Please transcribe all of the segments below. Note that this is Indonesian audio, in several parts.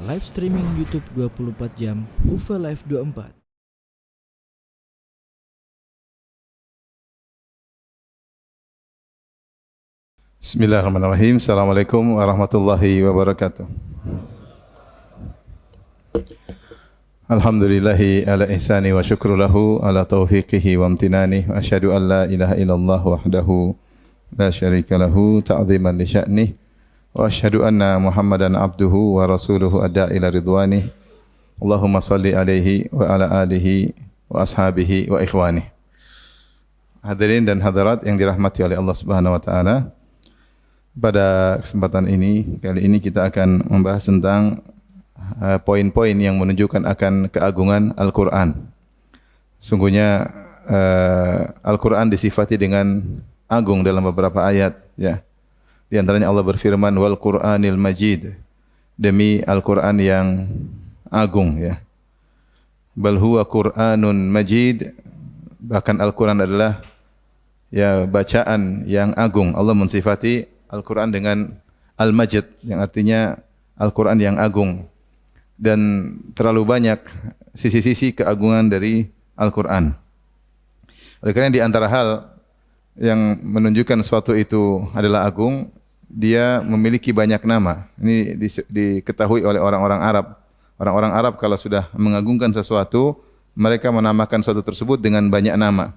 live streaming YouTube 24 jam, UFA Live 24. Bismillahirrahmanirrahim. Assalamualaikum warahmatullahi wabarakatuh. Alhamdulillahi ala ihsani wa syukru lahu ala taufiqihi wa amtinani wa asyhadu an la ilaha illallah wahdahu la syarika lahu ta'ziman li sya'nih wa asyhadu anna Muhammadan abduhu wa rasuluhu adda ila ridwanih. Allahumma salli alaihi wa ala alihi wa ashabihi wa ikhwanih. Hadirin dan hadirat yang dirahmati oleh Allah Subhanahu wa taala. Pada kesempatan ini, kali ini kita akan membahas tentang poin-poin yang menunjukkan akan keagungan Al-Quran. Sungguhnya Al-Quran disifati dengan agung dalam beberapa ayat. Ya. Di antaranya Allah berfirman, Wal Qur'anil Majid, demi Al-Quran yang agung. Ya. Bal huwa Qur'anun Majid, bahkan Al-Quran adalah ya bacaan yang agung. Allah mensifati Al-Quran dengan Al-Majid, yang artinya Al-Quran yang agung. Dan terlalu banyak sisi-sisi keagungan dari Al-Quran. Oleh karena di antara hal yang menunjukkan suatu itu adalah agung, dia memiliki banyak nama. Ini diketahui oleh orang-orang Arab. Orang-orang Arab kalau sudah mengagungkan sesuatu, mereka menamakan suatu tersebut dengan banyak nama.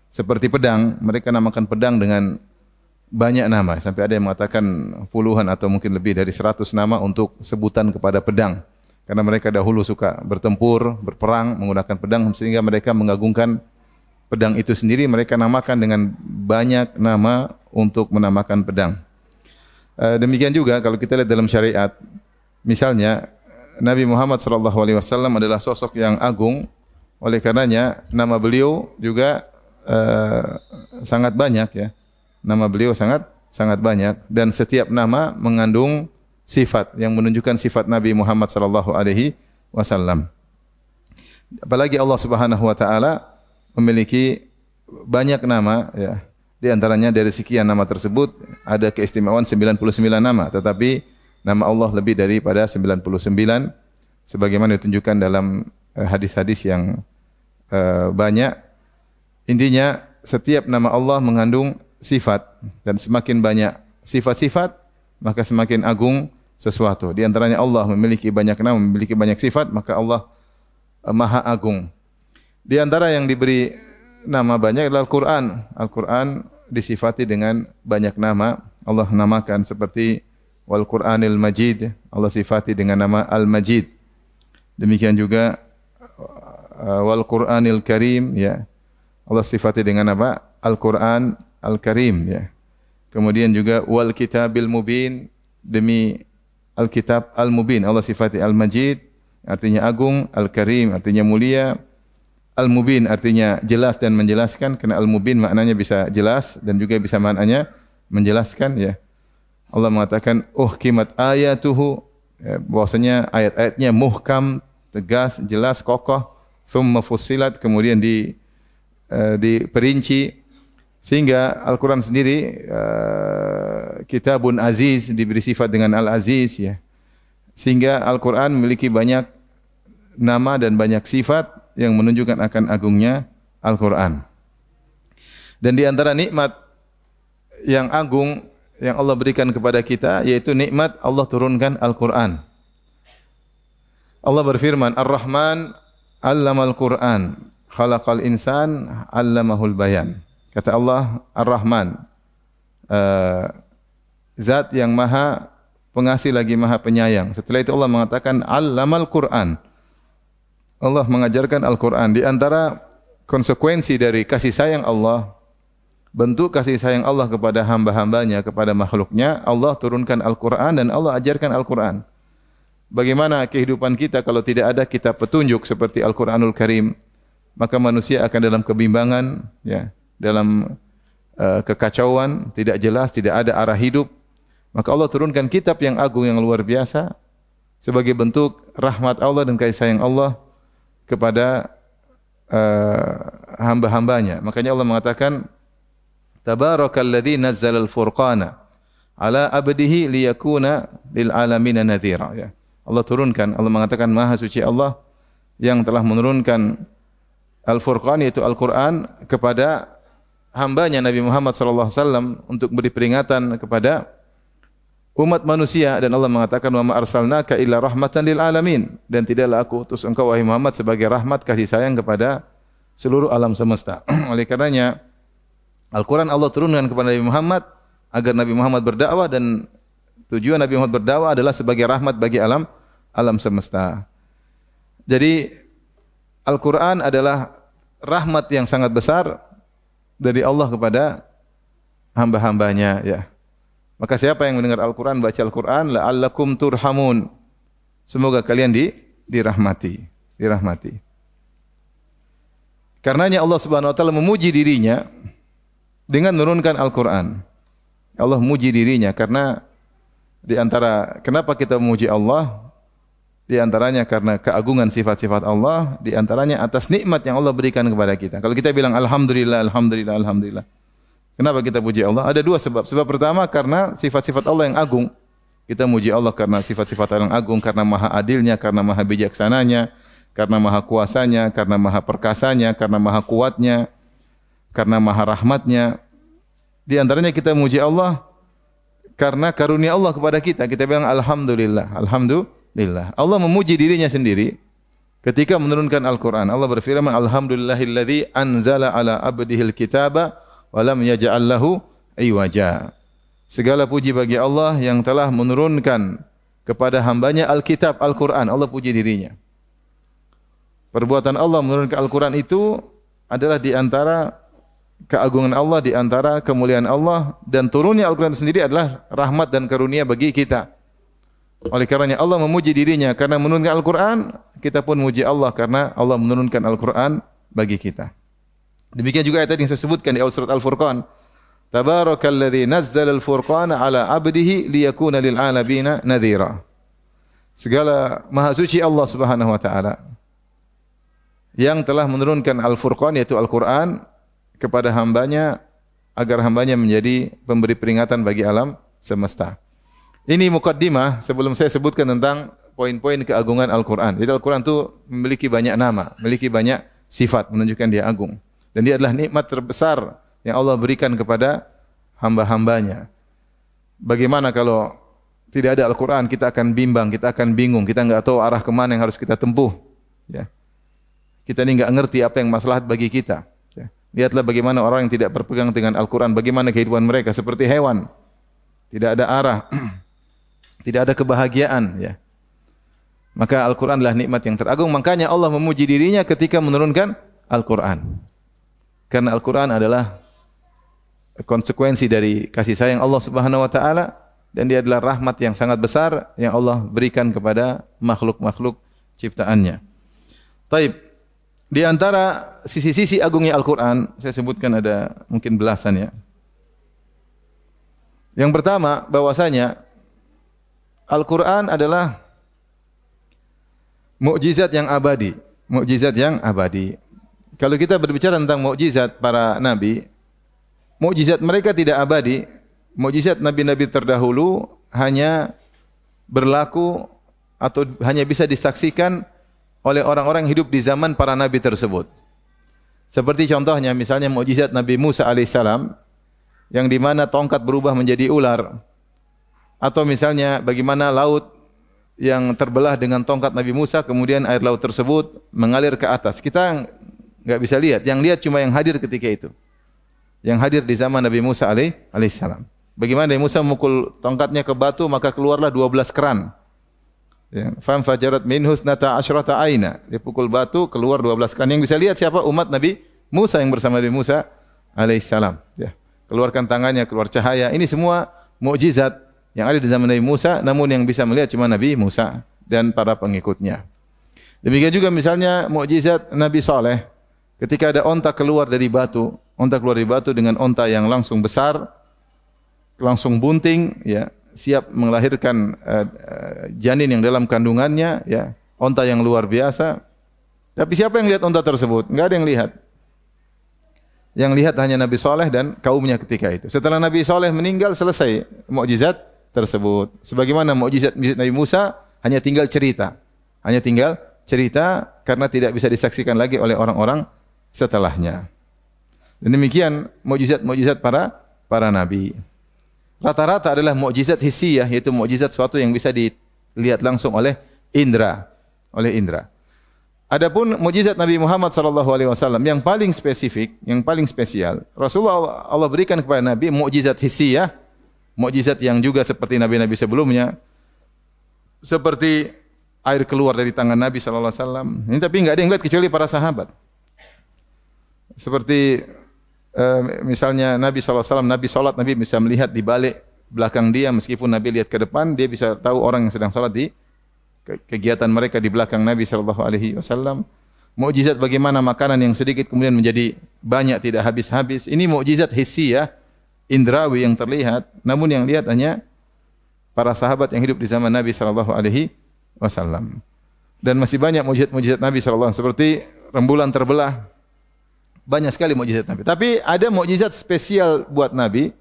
Seperti pedang, mereka namakan pedang dengan banyak nama, sampai ada yang mengatakan puluhan atau mungkin lebih dari 100 nama untuk sebutan kepada pedang. Karena mereka dahulu suka bertempur, berperang menggunakan pedang, sehingga mereka mengagungkan pedang itu sendiri, mereka namakan dengan banyak nama untuk menamakan pedang. Demikian juga kalau kita lihat dalam syariat, misalnya Nabi Muhammad SAW adalah sosok yang agung, oleh karenanya nama beliau juga sangat banyak ya. Nama beliau sangat banyak, dan setiap nama mengandung sifat yang menunjukkan sifat Nabi Muhammad sallallahu alaihi wasallam. Apalagi Allah Subhanahu wa taala memiliki banyak nama ya. Di antaranya dari sekian nama tersebut ada keistimewaan 99 nama, tetapi nama Allah lebih daripada 99 sebagaimana ditunjukkan dalam hadis-hadis yang banyak. Intinya setiap nama Allah mengandung sifat, dan semakin banyak sifat-sifat maka semakin agung sesuatu. Di antaranya Allah memiliki banyak nama, memiliki banyak sifat, maka Allah Maha Agung. Di antara yang diberi nama banyak adalah Al-Quran. Al-Quran disifati dengan banyak nama. Allah namakan seperti Wal Qur'anil Majid, Allah sifati dengan nama Al-Majid. Demikian juga Wal Qur'anil Karim, ya. Allah sifati dengan apa? Al-Quran Al-Karim, ya. Kemudian juga Wal Kitabil Mubin, demi Al-Kitab Al-Mubin. Allah sifati Al-Majid, artinya agung. Al-Karim artinya mulia. Al-Mubin artinya jelas dan menjelaskan, karena Al-Mubin maknanya bisa jelas dan juga bisa maknanya menjelaskan, ya. Allah mengatakan uhkimat ayatuhu, ya, bahwasanya ayat-ayatnya muhkam, tegas, jelas, kokoh. Thumma fussilat, kemudian diperinci. Sehingga Al-Quran sendiri kitabun aziz, diberi sifat dengan Al-Aziz, ya. Sehingga Al-Quran memiliki banyak nama dan banyak sifat yang menunjukkan akan agungnya Al-Quran. Dan di antara nikmat yang agung yang Allah berikan kepada kita, yaitu nikmat Allah turunkan Al-Quran. Allah berfirman, Ar-Rahman 'allamal Qur'an, khalaqal insan 'allamahul bayan. Kata Allah, Ar-Rahman, zat yang maha pengasih lagi maha penyayang. Setelah itu Allah mengatakan, Allamal Qur'an. Allah mengajarkan Al-Quran. Di antara konsekuensi dari kasih sayang Allah, bentuk kasih sayang Allah kepada hamba-hambanya, kepada makhluknya, Allah turunkan Al-Quran dan Allah ajarkan Al-Quran. Bagaimana kehidupan kita kalau tidak ada kitab petunjuk seperti Al-Quranul Karim? Maka manusia akan dalam kebimbangan, ya, dalam kekacauan, tidak jelas, tidak ada arah hidup. Maka Allah turunkan kitab yang agung, yang luar biasa, sebagai bentuk rahmat Allah dan kasih sayang Allah kepada hamba-hambanya. Makanya Allah mengatakan, Tabarakalladzi nazzalal furqana ala abdihi liyakuna lil alamin nadhira, ya. Allah turunkan. Allah mengatakan Maha Suci Allah yang telah menurunkan Al-Furqan yaitu Al-Qur'an kepada hambanya Nabi Muhammad sallallahu alaihi wasallam untuk beri peringatan kepada umat manusia, dan Allah mengatakan wa ma arsalnaka illa rahmatan lil alamin, dan tidaklah aku utus engkau wahai Muhammad sebagai rahmat kasih sayang kepada seluruh alam semesta. Oleh karenanya Al-Qur'an Allah turunkan kepada Nabi Muhammad agar Nabi Muhammad berdakwah, dan tujuan Nabi Muhammad berdakwah adalah sebagai rahmat bagi alam semesta. Jadi Al-Qur'an adalah rahmat yang sangat besar dari Allah kepada hamba-hambanya, ya. Maka siapa yang mendengar Al-Qur'an, baca Al-Qur'an, la'allakum turhamun. Semoga kalian dirahmati. Karenanya Allah Subhanahu wa taala memuji dirinya dengan menurunkan Al-Qur'an. Allah memuji dirinya karena di antara kenapa kita memuji Allah, di antaranya karena keagungan sifat-sifat Allah, di antaranya atas nikmat yang Allah berikan kepada kita. Kalau kita bilang alhamdulillah, alhamdulillah, alhamdulillah. Kenapa kita puji Allah? Ada dua sebab. Sebab pertama karena sifat-sifat Allah yang agung. Kita muji Allah karena sifat-sifat Allah yang agung, karena maha adilnya, karena maha bijaksananya, karena maha kuasanya, karena maha perkasanya, karena maha kuatnya, karena maha rahmatnya. Di antaranya kita muji Allah karena karunia Allah kepada kita. Kita bilang alhamdulillah, alhamdulillah. Allah memuji dirinya sendiri ketika menurunkan Al-Qur'an. Allah berfirman, alhamdulillahilladzi anzala ala abdihil kitaba walam yaj'al lahu iwaja. Segala puji bagi Allah yang telah menurunkan kepada hambanya Alkitab, Al-Quran. Allah puji dirinya. Perbuatan Allah menurunkan Al-Quran itu adalah di antara keagungan Allah, di antara kemuliaan Allah, dan turunnya Al-Quran sendiri adalah rahmat dan karunia bagi kita. Oleh karenanya Allah memuji dirinya karena menurunkan Al-Quran, kita pun memuji Allah karena Allah menurunkan Al-Quran bagi kita. Demikian juga ayat yang saya sebutkan di awal surat Al-Furqan. Tabarakalladzi nazzala al-furqana ala 'abdihi liyakuna lil 'alamin nadhira. Segala maha suci Allah Subhanahu wa taala yang telah menurunkan Al-Furqan yaitu Al-Qur'an kepada hambanya agar hambanya menjadi pemberi peringatan bagi alam semesta. Ini mukaddimah sebelum saya sebutkan tentang poin-poin keagungan Al-Qur'an. Jadi Al-Qur'an itu memiliki banyak nama, memiliki banyak sifat menunjukkan dia agung. Dan dia adalah nikmat terbesar yang Allah berikan kepada hamba-hambanya. Bagaimana kalau tidak ada Al-Quran, kita akan bimbang, kita akan bingung, kita enggak tahu arah kemana yang harus kita tempuh. Ya. Kita ini enggak ngerti apa yang maslahat bagi kita. Ya. Lihatlah bagaimana orang yang tidak berpegang dengan Al-Quran, bagaimana kehidupan mereka, seperti hewan. Tidak ada arah, tidak ada kebahagiaan. Ya. Maka Al-Quran adalah nikmat yang teragung, makanya Allah memuji dirinya ketika menurunkan Al-Quran. Karena Al-Quran adalah konsekuensi dari kasih sayang Allah Subhanahu wa taala, dan dia adalah rahmat yang sangat besar yang Allah berikan kepada makhluk-makhluk ciptaannya. Taib. Di antara sisi-sisi agungnya Al-Quran, saya sebutkan ada mungkin belasan ya. Yang pertama, bahwasanya Al-Quran adalah mukjizat yang abadi, mukjizat yang abadi. Kalau kita berbicara tentang mukjizat para nabi, mukjizat mereka tidak abadi. Mukjizat nabi-nabi terdahulu hanya berlaku atau hanya bisa disaksikan oleh orang-orang yang hidup di zaman para nabi tersebut. Seperti contohnya misalnya mukjizat Nabi Musa alaihissalam yang di mana tongkat berubah menjadi ular, atau misalnya bagaimana laut yang terbelah dengan tongkat Nabi Musa kemudian air laut tersebut mengalir ke atas. Kita enggak bisa lihat, yang lihat cuma yang hadir ketika itu. Yang hadir di zaman Nabi Musa alaihissalam. Bagaimana Nabi Musa memukul tongkatnya ke batu maka keluarlah 12 keran. Ya, fam fajarat minhu 12 aina. Dia pukul batu keluar 12 keran. Yang bisa lihat siapa? Umat Nabi Musa yang bersama Nabi Musa alaihissalam. Ya, keluarkan tangannya, keluar cahaya. Ini semua mukjizat yang ada di zaman Nabi Musa, namun yang bisa melihat cuma Nabi Musa dan para pengikutnya. Demikian juga misalnya mukjizat Nabi Saleh. Ketika ada onta keluar dari batu, onta keluar dari batu dengan onta yang langsung besar, langsung bunting, ya, siap melahirkan janin yang dalam kandungannya, ya, onta yang luar biasa. Tapi siapa yang lihat onta tersebut? Enggak ada yang lihat. Yang lihat hanya Nabi Saleh dan kaumnya ketika itu. Setelah Nabi Saleh meninggal, selesai mukjizat tersebut. Sebagaimana mukjizat Nabi Musa hanya tinggal cerita. Hanya tinggal cerita karena tidak bisa disaksikan lagi oleh orang-orang setelahnya. Dan demikian mukjizat-mukjizat para nabi. Rata-rata adalah mukjizat hissiyah, yaitu mukjizat suatu yang bisa dilihat langsung oleh indra. Adapun mukjizat Nabi Muhammad sallallahu alaihi wasallam yang paling spesifik, yang paling spesial, Rasulullah Allah berikan kepada Nabi mukjizat hissiyah, mukjizat yang juga seperti nabi-nabi sebelumnya, seperti air keluar dari tangan Nabi sallallahu alaihi wasallam. Ini tapi enggak ada yang lihat kecuali para sahabat. Seperti misalnya Nabi sallallahu alaihi wasallam, Nabi salat, Nabi bisa melihat di balik belakang dia meskipun Nabi lihat ke depan, dia bisa tahu orang yang sedang salat di kegiatan mereka di belakang Nabi sallallahu alaihi wasallam. Mukjizat bagaimana makanan yang sedikit kemudian menjadi banyak tidak habis-habis. Ini mukjizat hissiyah, indrawi yang terlihat, namun yang lihat hanya para sahabat yang hidup di zaman Nabi sallallahu alaihi wasallam. Dan masih banyak mukjizat-mukjizat Nabi sallallahu alaihi wasallam seperti rembulan terbelah. Banyak sekali mukjizat Nabi. Tapi ada mukjizat spesial buat Nabi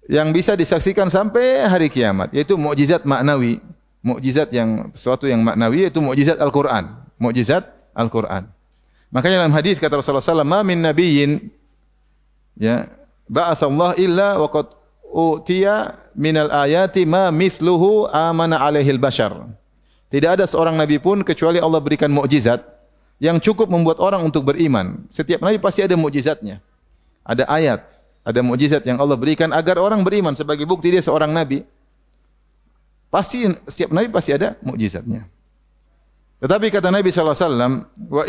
yang bisa disaksikan sampai hari kiamat, yaitu mukjizat maknawi. Mukjizat yang sesuatu yang maknawi, yaitu mukjizat Al-Qur'an. Mukjizat Al-Qur'an. Makanya dalam hadis kata Rasulullah sallallahu alaihi wasallam, "Ma min nabiyyin ya ba'atsallahu illa wa qad utiya minal ayati ma mithluhu amana alaihi al-bashar." Tidak ada seorang nabi pun kecuali Allah berikan mukjizat yang cukup membuat orang untuk beriman. Setiap nabi pasti ada mukjizatnya. Ada ayat, ada mukjizat yang Allah berikan agar orang beriman sebagai bukti dia seorang nabi. Pasti setiap nabi pasti ada mukjizatnya. Tetapi kata Nabi sallallahu alaihi wasallam, "Wa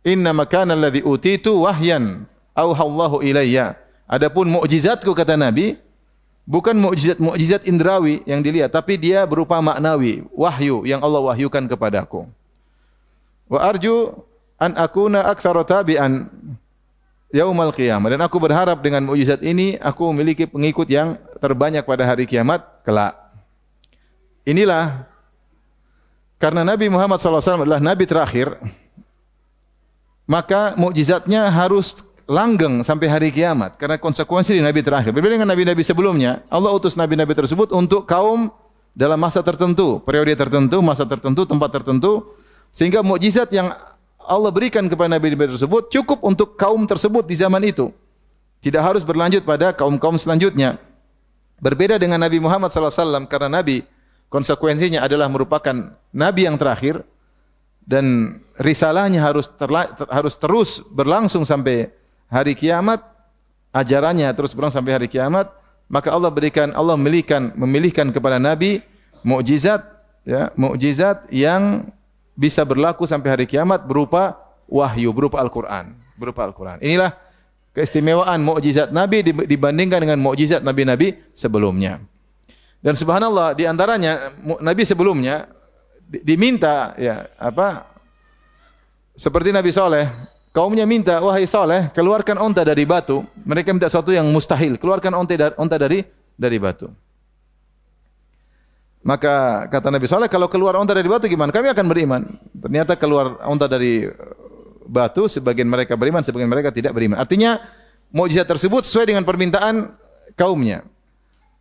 innama kana alladhi utitu wahyan auhallahu ilayya." Adapun mukjizatku kata Nabi bukan mukjizat indrawi yang dilihat, tapi dia berupa maknawi, wahyu yang Allah wahyukan kepadaku. Wa arju an akuna aktsara tabi'an yaumal qiyamah, dan aku berharap dengan mukjizat ini aku memiliki pengikut yang terbanyak pada hari kiamat kelak. Inilah karena Nabi Muhammad SAW adalah nabi terakhir, maka mukjizatnya harus langgeng sampai hari kiamat karena konsekuensi di nabi terakhir. Berbeda dengan nabi-nabi sebelumnya, Allah utus nabi-nabi tersebut untuk kaum dalam masa tertentu, periode tertentu, masa tertentu, tempat tertentu, sehingga mukjizat yang Allah berikan kepada nabi-nabi tersebut cukup untuk kaum tersebut di zaman itu. Tidak harus berlanjut pada kaum-kaum selanjutnya. Berbeda dengan Nabi Muhammad SAW karena Nabi konsekuensinya adalah merupakan Nabi yang terakhir dan risalahnya harus terus berlangsung sampai hari kiamat, ajarannya terus berlangsung sampai hari kiamat, maka Allah memilihkan kepada Nabi mukjizat, ya, mukjizat yang bisa berlaku sampai hari kiamat berupa wahyu, berupa Al-Quran. Inilah keistimewaan mukjizat Nabi dibandingkan dengan mukjizat nabi-nabi sebelumnya. Dan subhanallah di antaranya nabi sebelumnya diminta seperti Nabi Saleh, kaumnya minta, "Wahai Saleh, keluarkan onta dari batu." Mereka minta sesuatu yang mustahil, keluarkan onta dari batu. Maka kata Nabi Saleh, "Kalau keluar onta dari batu gimana? Kami akan beriman." Ternyata keluar onta dari batu, sebagian mereka beriman, sebagian mereka tidak beriman. Artinya mukjizat tersebut sesuai dengan permintaan kaumnya.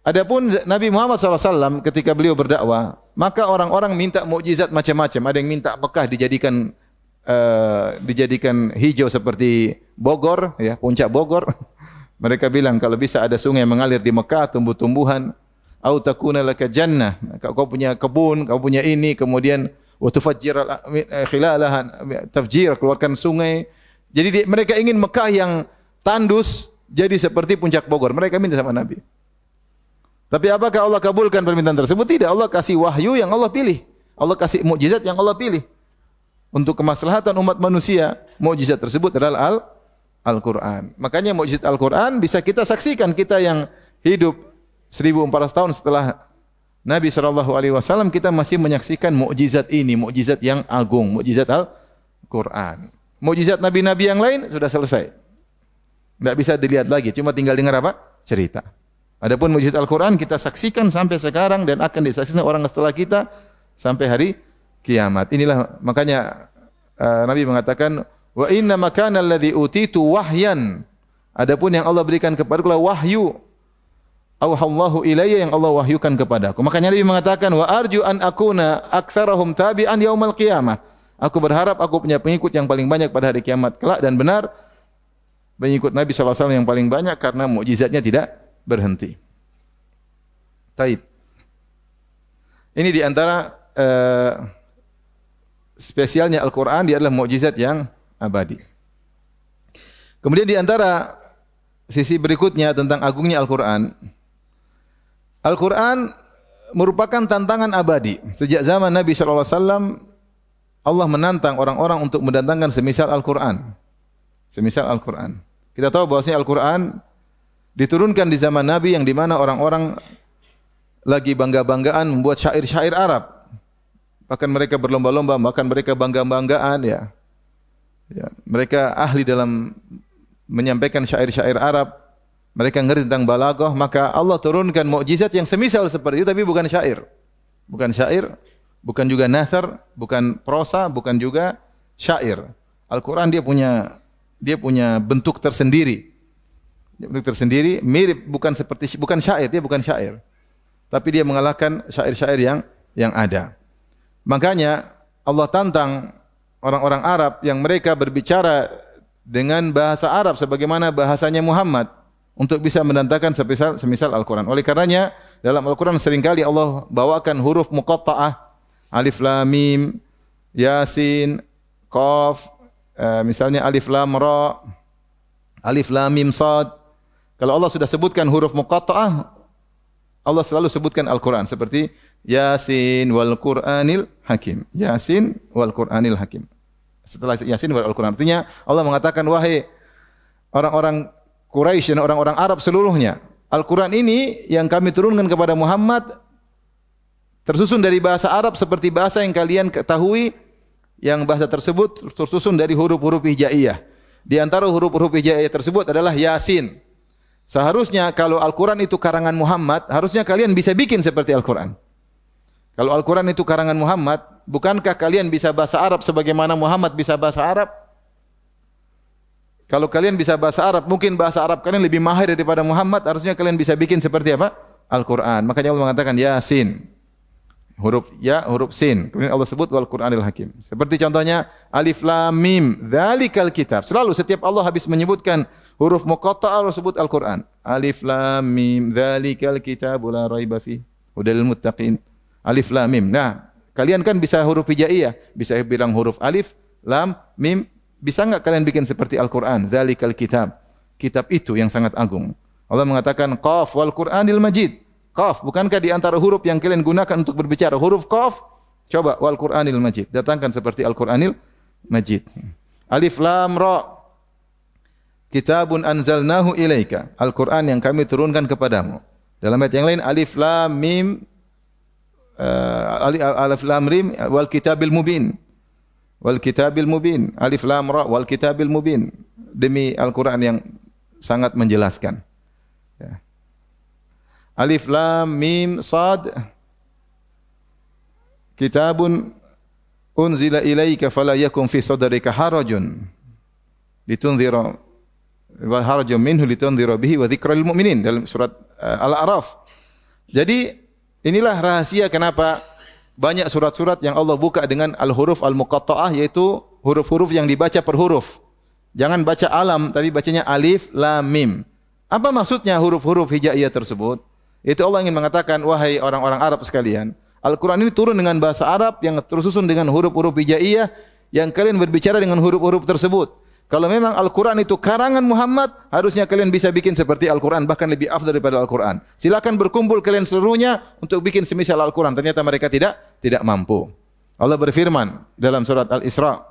Adapun Nabi Muhammad SAW ketika beliau berdakwah, maka orang-orang minta mukjizat macam-macam. Ada yang minta Mekah dijadikan hijau seperti Bogor, ya, puncak Bogor. Mereka bilang kalau bisa ada sungai mengalir di Mekah, tumbuh-tumbuhan. Au takuna laka jannah, kau punya kebun, kau punya ini, kemudian wa tufajjir khilalaha tafjir, keluarkan sungai. Jadi mereka ingin Mekah yang tandus jadi seperti puncak Bogor. Mereka minta sama Nabi. Tapi apakah Allah kabulkan permintaan tersebut? Tidak. Allah kasih wahyu yang Allah pilih. Allah kasih mukjizat yang Allah pilih. Untuk kemaslahatan umat manusia, mukjizat tersebut adalah Al-Qur'an. Makanya mukjizat Al-Qur'an bisa kita saksikan, kita yang hidup 1400 tahun setelah Nabi SAW, kita masih menyaksikan mukjizat ini, mukjizat yang agung, mukjizat Al-Quran. Mukjizat Nabi-Nabi yang lain sudah selesai. Tidak bisa dilihat lagi, cuma tinggal dengar apa? Cerita. Adapun mukjizat Al-Quran kita saksikan sampai sekarang dan akan disaksikan orang setelah kita sampai hari kiamat. Inilah makanya Nabi mengatakan, "Wa inna makana alladhi utitu wahyan." Adapun yang Allah berikan kepadaku adalah wahyu. auhallahu ilayya, yang Allah wahyukan kepadaku. Makanya Nabi mengatakan, wa arju an akuna aktsarahum tabi'an yaumal qiyamah. Aku berharap aku punya pengikut yang paling banyak pada hari kiamat kelak, dan benar pengikut Nabi SAW yang paling banyak karena mukjizatnya tidak berhenti. Taib. Ini di antara spesialnya Al-Quran, dia adalah mukjizat yang abadi. Kemudian di antara sisi berikutnya tentang agungnya Al-Quran, Al-Quran merupakan tantangan abadi. Sejak zaman Nabi SAW, Allah menantang orang-orang untuk mendatangkan semisal Al-Quran. Semisal Al-Quran. Kita tahu bahwasanya Al-Quran diturunkan di zaman Nabi yang di mana orang-orang lagi bangga-banggaan membuat syair-syair Arab. Bahkan mereka berlomba-lomba, bahkan mereka bangga-banggaan ya. Mereka ahli dalam menyampaikan syair-syair Arab. Mereka ngerti tentang balaghah, maka Allah turunkan mukjizat yang semisal seperti itu, tapi bukan syair. Bukan syair, bukan juga nathar, bukan prosa, bukan juga syair. Al-Quran dia punya bentuk tersendiri. Bentuk tersendiri, mirip, bukan syair, dia bukan syair. Tapi dia mengalahkan syair-syair yang ada. Makanya Allah tantang orang-orang Arab yang mereka berbicara dengan bahasa Arab sebagaimana bahasanya Muhammad untuk bisa mendatangkan semisal Al-Quran. Oleh karenanya dalam Al-Quran seringkali Allah bawakan huruf muqatta'ah, alif lam mim, yasin, qaf, misalnya alif lam ra, alif lam mim sad. Kalau Allah sudah sebutkan huruf muqatta'ah, Allah selalu sebutkan Al-Quran seperti Yasin wal Qur'anil Hakim. Yasin wal Qur'anil Hakim. Setelah Yasin wal Qur'an, artinya Allah mengatakan, wahai orang-orang Quraisy dan orang-orang Arab seluruhnya, Al-Quran ini yang kami turunkan kepada Muhammad tersusun dari bahasa Arab seperti bahasa yang kalian ketahui, yang bahasa tersebut tersusun dari huruf-huruf hijaiyah. Di antara huruf-huruf hijaiyah tersebut adalah Yasin. Seharusnya kalau Al-Quran itu karangan Muhammad, harusnya kalian bisa bikin seperti Al-Quran. Kalau Al-Quran itu karangan Muhammad, bukankah kalian bisa bahasa Arab sebagaimana Muhammad bisa bahasa Arab? Kalau kalian bisa bahasa Arab, mungkin bahasa Arab kalian lebih mahir daripada Muhammad, harusnya kalian bisa bikin seperti apa? Al-Quran. Makanya Allah mengatakan Yasin. Huruf ya, huruf sin. Kemudian Allah sebut wal Qur'anil Hakim. Seperti contohnya alif lam mim, dzalikal kitab. Selalu setiap Allah habis menyebutkan huruf muqatta'ah Allah sebut Al-Qur'an. Alif lam mim, dzalikal kitab la raiba fi hudal muttaqin. Alif lam mim. Nah, kalian kan bisa huruf hijaiyah, bisa bilang huruf alif, lam, mim. Bisa enggak kalian bikin seperti Al-Qur'an? Dzalikal kitab. Kitab itu yang sangat agung. Allah mengatakan qaf wal Qur'anil Majid. Qaf, bukankah di antara huruf yang kalian gunakan untuk berbicara huruf qaf? Coba wal Qur'anil Majid, datangkan seperti Al-Qur'anil Majid. Alif lam ra, kitabun anzalnahu ilaika, Al-Qur'an yang kami turunkan kepadamu. Dalam ayat yang lain alif lam mim, alif lam rim wal kitabil mubin. Wal kitabil mubin, alif lam ra wal kitabil mubin. Demi Al-Qur'an yang sangat menjelaskan. Ya. Alif lam mim sad, kitabun unzila ilaika fala yakun fi sadrika harajun litunzira wa harajun minhu litunzira bihi wa dzikral mu'minin, dalam surat Al-A'raf. Jadi inilah rahasia kenapa banyak surat-surat yang Allah buka dengan al-huruf al-muqatta'ah, yaitu huruf-huruf yang dibaca per huruf. Jangan baca alam tapi bacanya alif lam mim. Apa maksudnya huruf-huruf hijaiyah tersebut? Itu Allah ingin mengatakan, wahai orang-orang Arab sekalian, Al-Quran ini turun dengan bahasa Arab yang tersusun dengan huruf-huruf hijaiyah, yang kalian berbicara dengan huruf-huruf tersebut. Kalau memang Al-Quran itu karangan Muhammad, harusnya kalian bisa bikin seperti Al-Quran, bahkan lebih afdal daripada Al-Quran. Silakan berkumpul kalian seluruhnya untuk bikin semisal Al-Quran. Ternyata mereka tidak mampu. Allah berfirman dalam surat Al-Isra,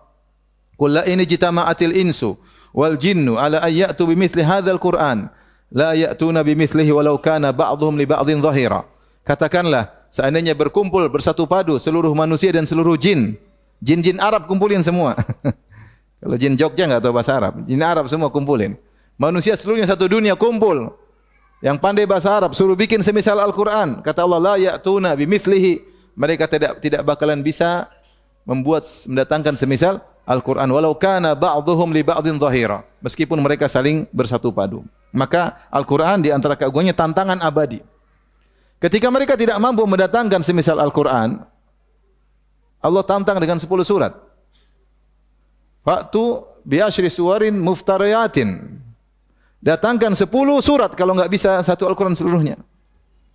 "Qul la in jitama'atil insu wal jinnu ala ayyatu bimithli hadzal Qur'an la ya'tuna bimithlihi walau kana ba'dhum li ba'dhin dhahira." Katakanlah, seandainya berkumpul bersatu padu seluruh manusia dan seluruh jin, jin-jin Arab kumpulin semua. Kalau jin Jogja enggak tahu bahasa Arab, jin Arab semua kumpulin. Manusia seluruhnya satu dunia kumpul. Yang pandai bahasa Arab suruh bikin semisal Al-Qur'an. Kata Allah, la ya'tuna bimithlihi. Mereka tidak bakalan bisa mendatangkan semisal Al-Qur'an walau kana ba'dhum li ba'dhin dhahira. Meskipun mereka saling bersatu padu. Maka Al-Quran di antara keagungannya tantangan abadi. Ketika mereka tidak mampu mendatangkan semisal Al-Quran, Allah tantang dengan 10 surat. Fa'tu bi'asyri suwarin muftariyatin. Datangkan 10 surat kalau enggak bisa satu Al-Quran seluruhnya.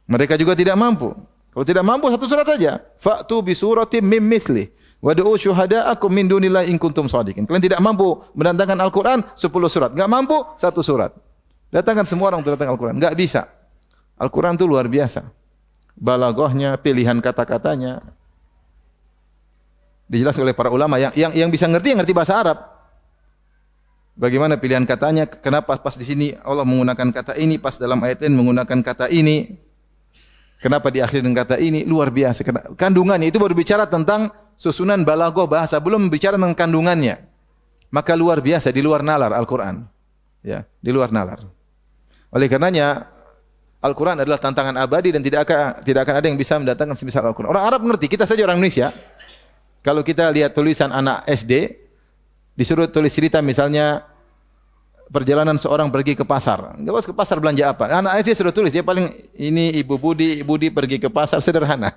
Mereka juga tidak mampu. Kalau tidak mampu satu surat saja. Fa'tu bi suratin mim mithlih wad'u syuhada'akum min dunillahi in kuntum shadiqin. Kalian tidak mampu mendatangkan Al-Quran 10 surat. Enggak mampu satu surat. Datangkan semua orang untuk datang Al-Quran. Enggak bisa. Al-Quran itu luar biasa. Balaghahnya, pilihan kata-katanya. Dijelaskan oleh para ulama yang bisa ngerti, yang ngerti bahasa Arab. Bagaimana pilihan katanya, kenapa pas di sini Allah menggunakan kata ini, pas dalam ayat ini menggunakan kata ini. Kenapa diakhiri dengan kata ini? Luar biasa. Kandungannya itu baru bicara tentang susunan balaghah bahasa, belum bicara tentang kandungannya. Maka luar biasa, di luar nalar Al-Quran. Ya, di luar nalar. Oleh karenanya Al-Quran adalah tantangan abadi dan tidak akan ada yang bisa mendatangkan semisal Al-Quran. Orang Arab ngerti, kita saja orang Indonesia. Kalau kita lihat tulisan anak SD, disuruh tulis cerita misalnya perjalanan seorang pergi ke pasar. Enggak usah ke pasar belanja apa. Anak SD sudah tulis, dia paling ini Ibu Budi pergi ke pasar, sederhana.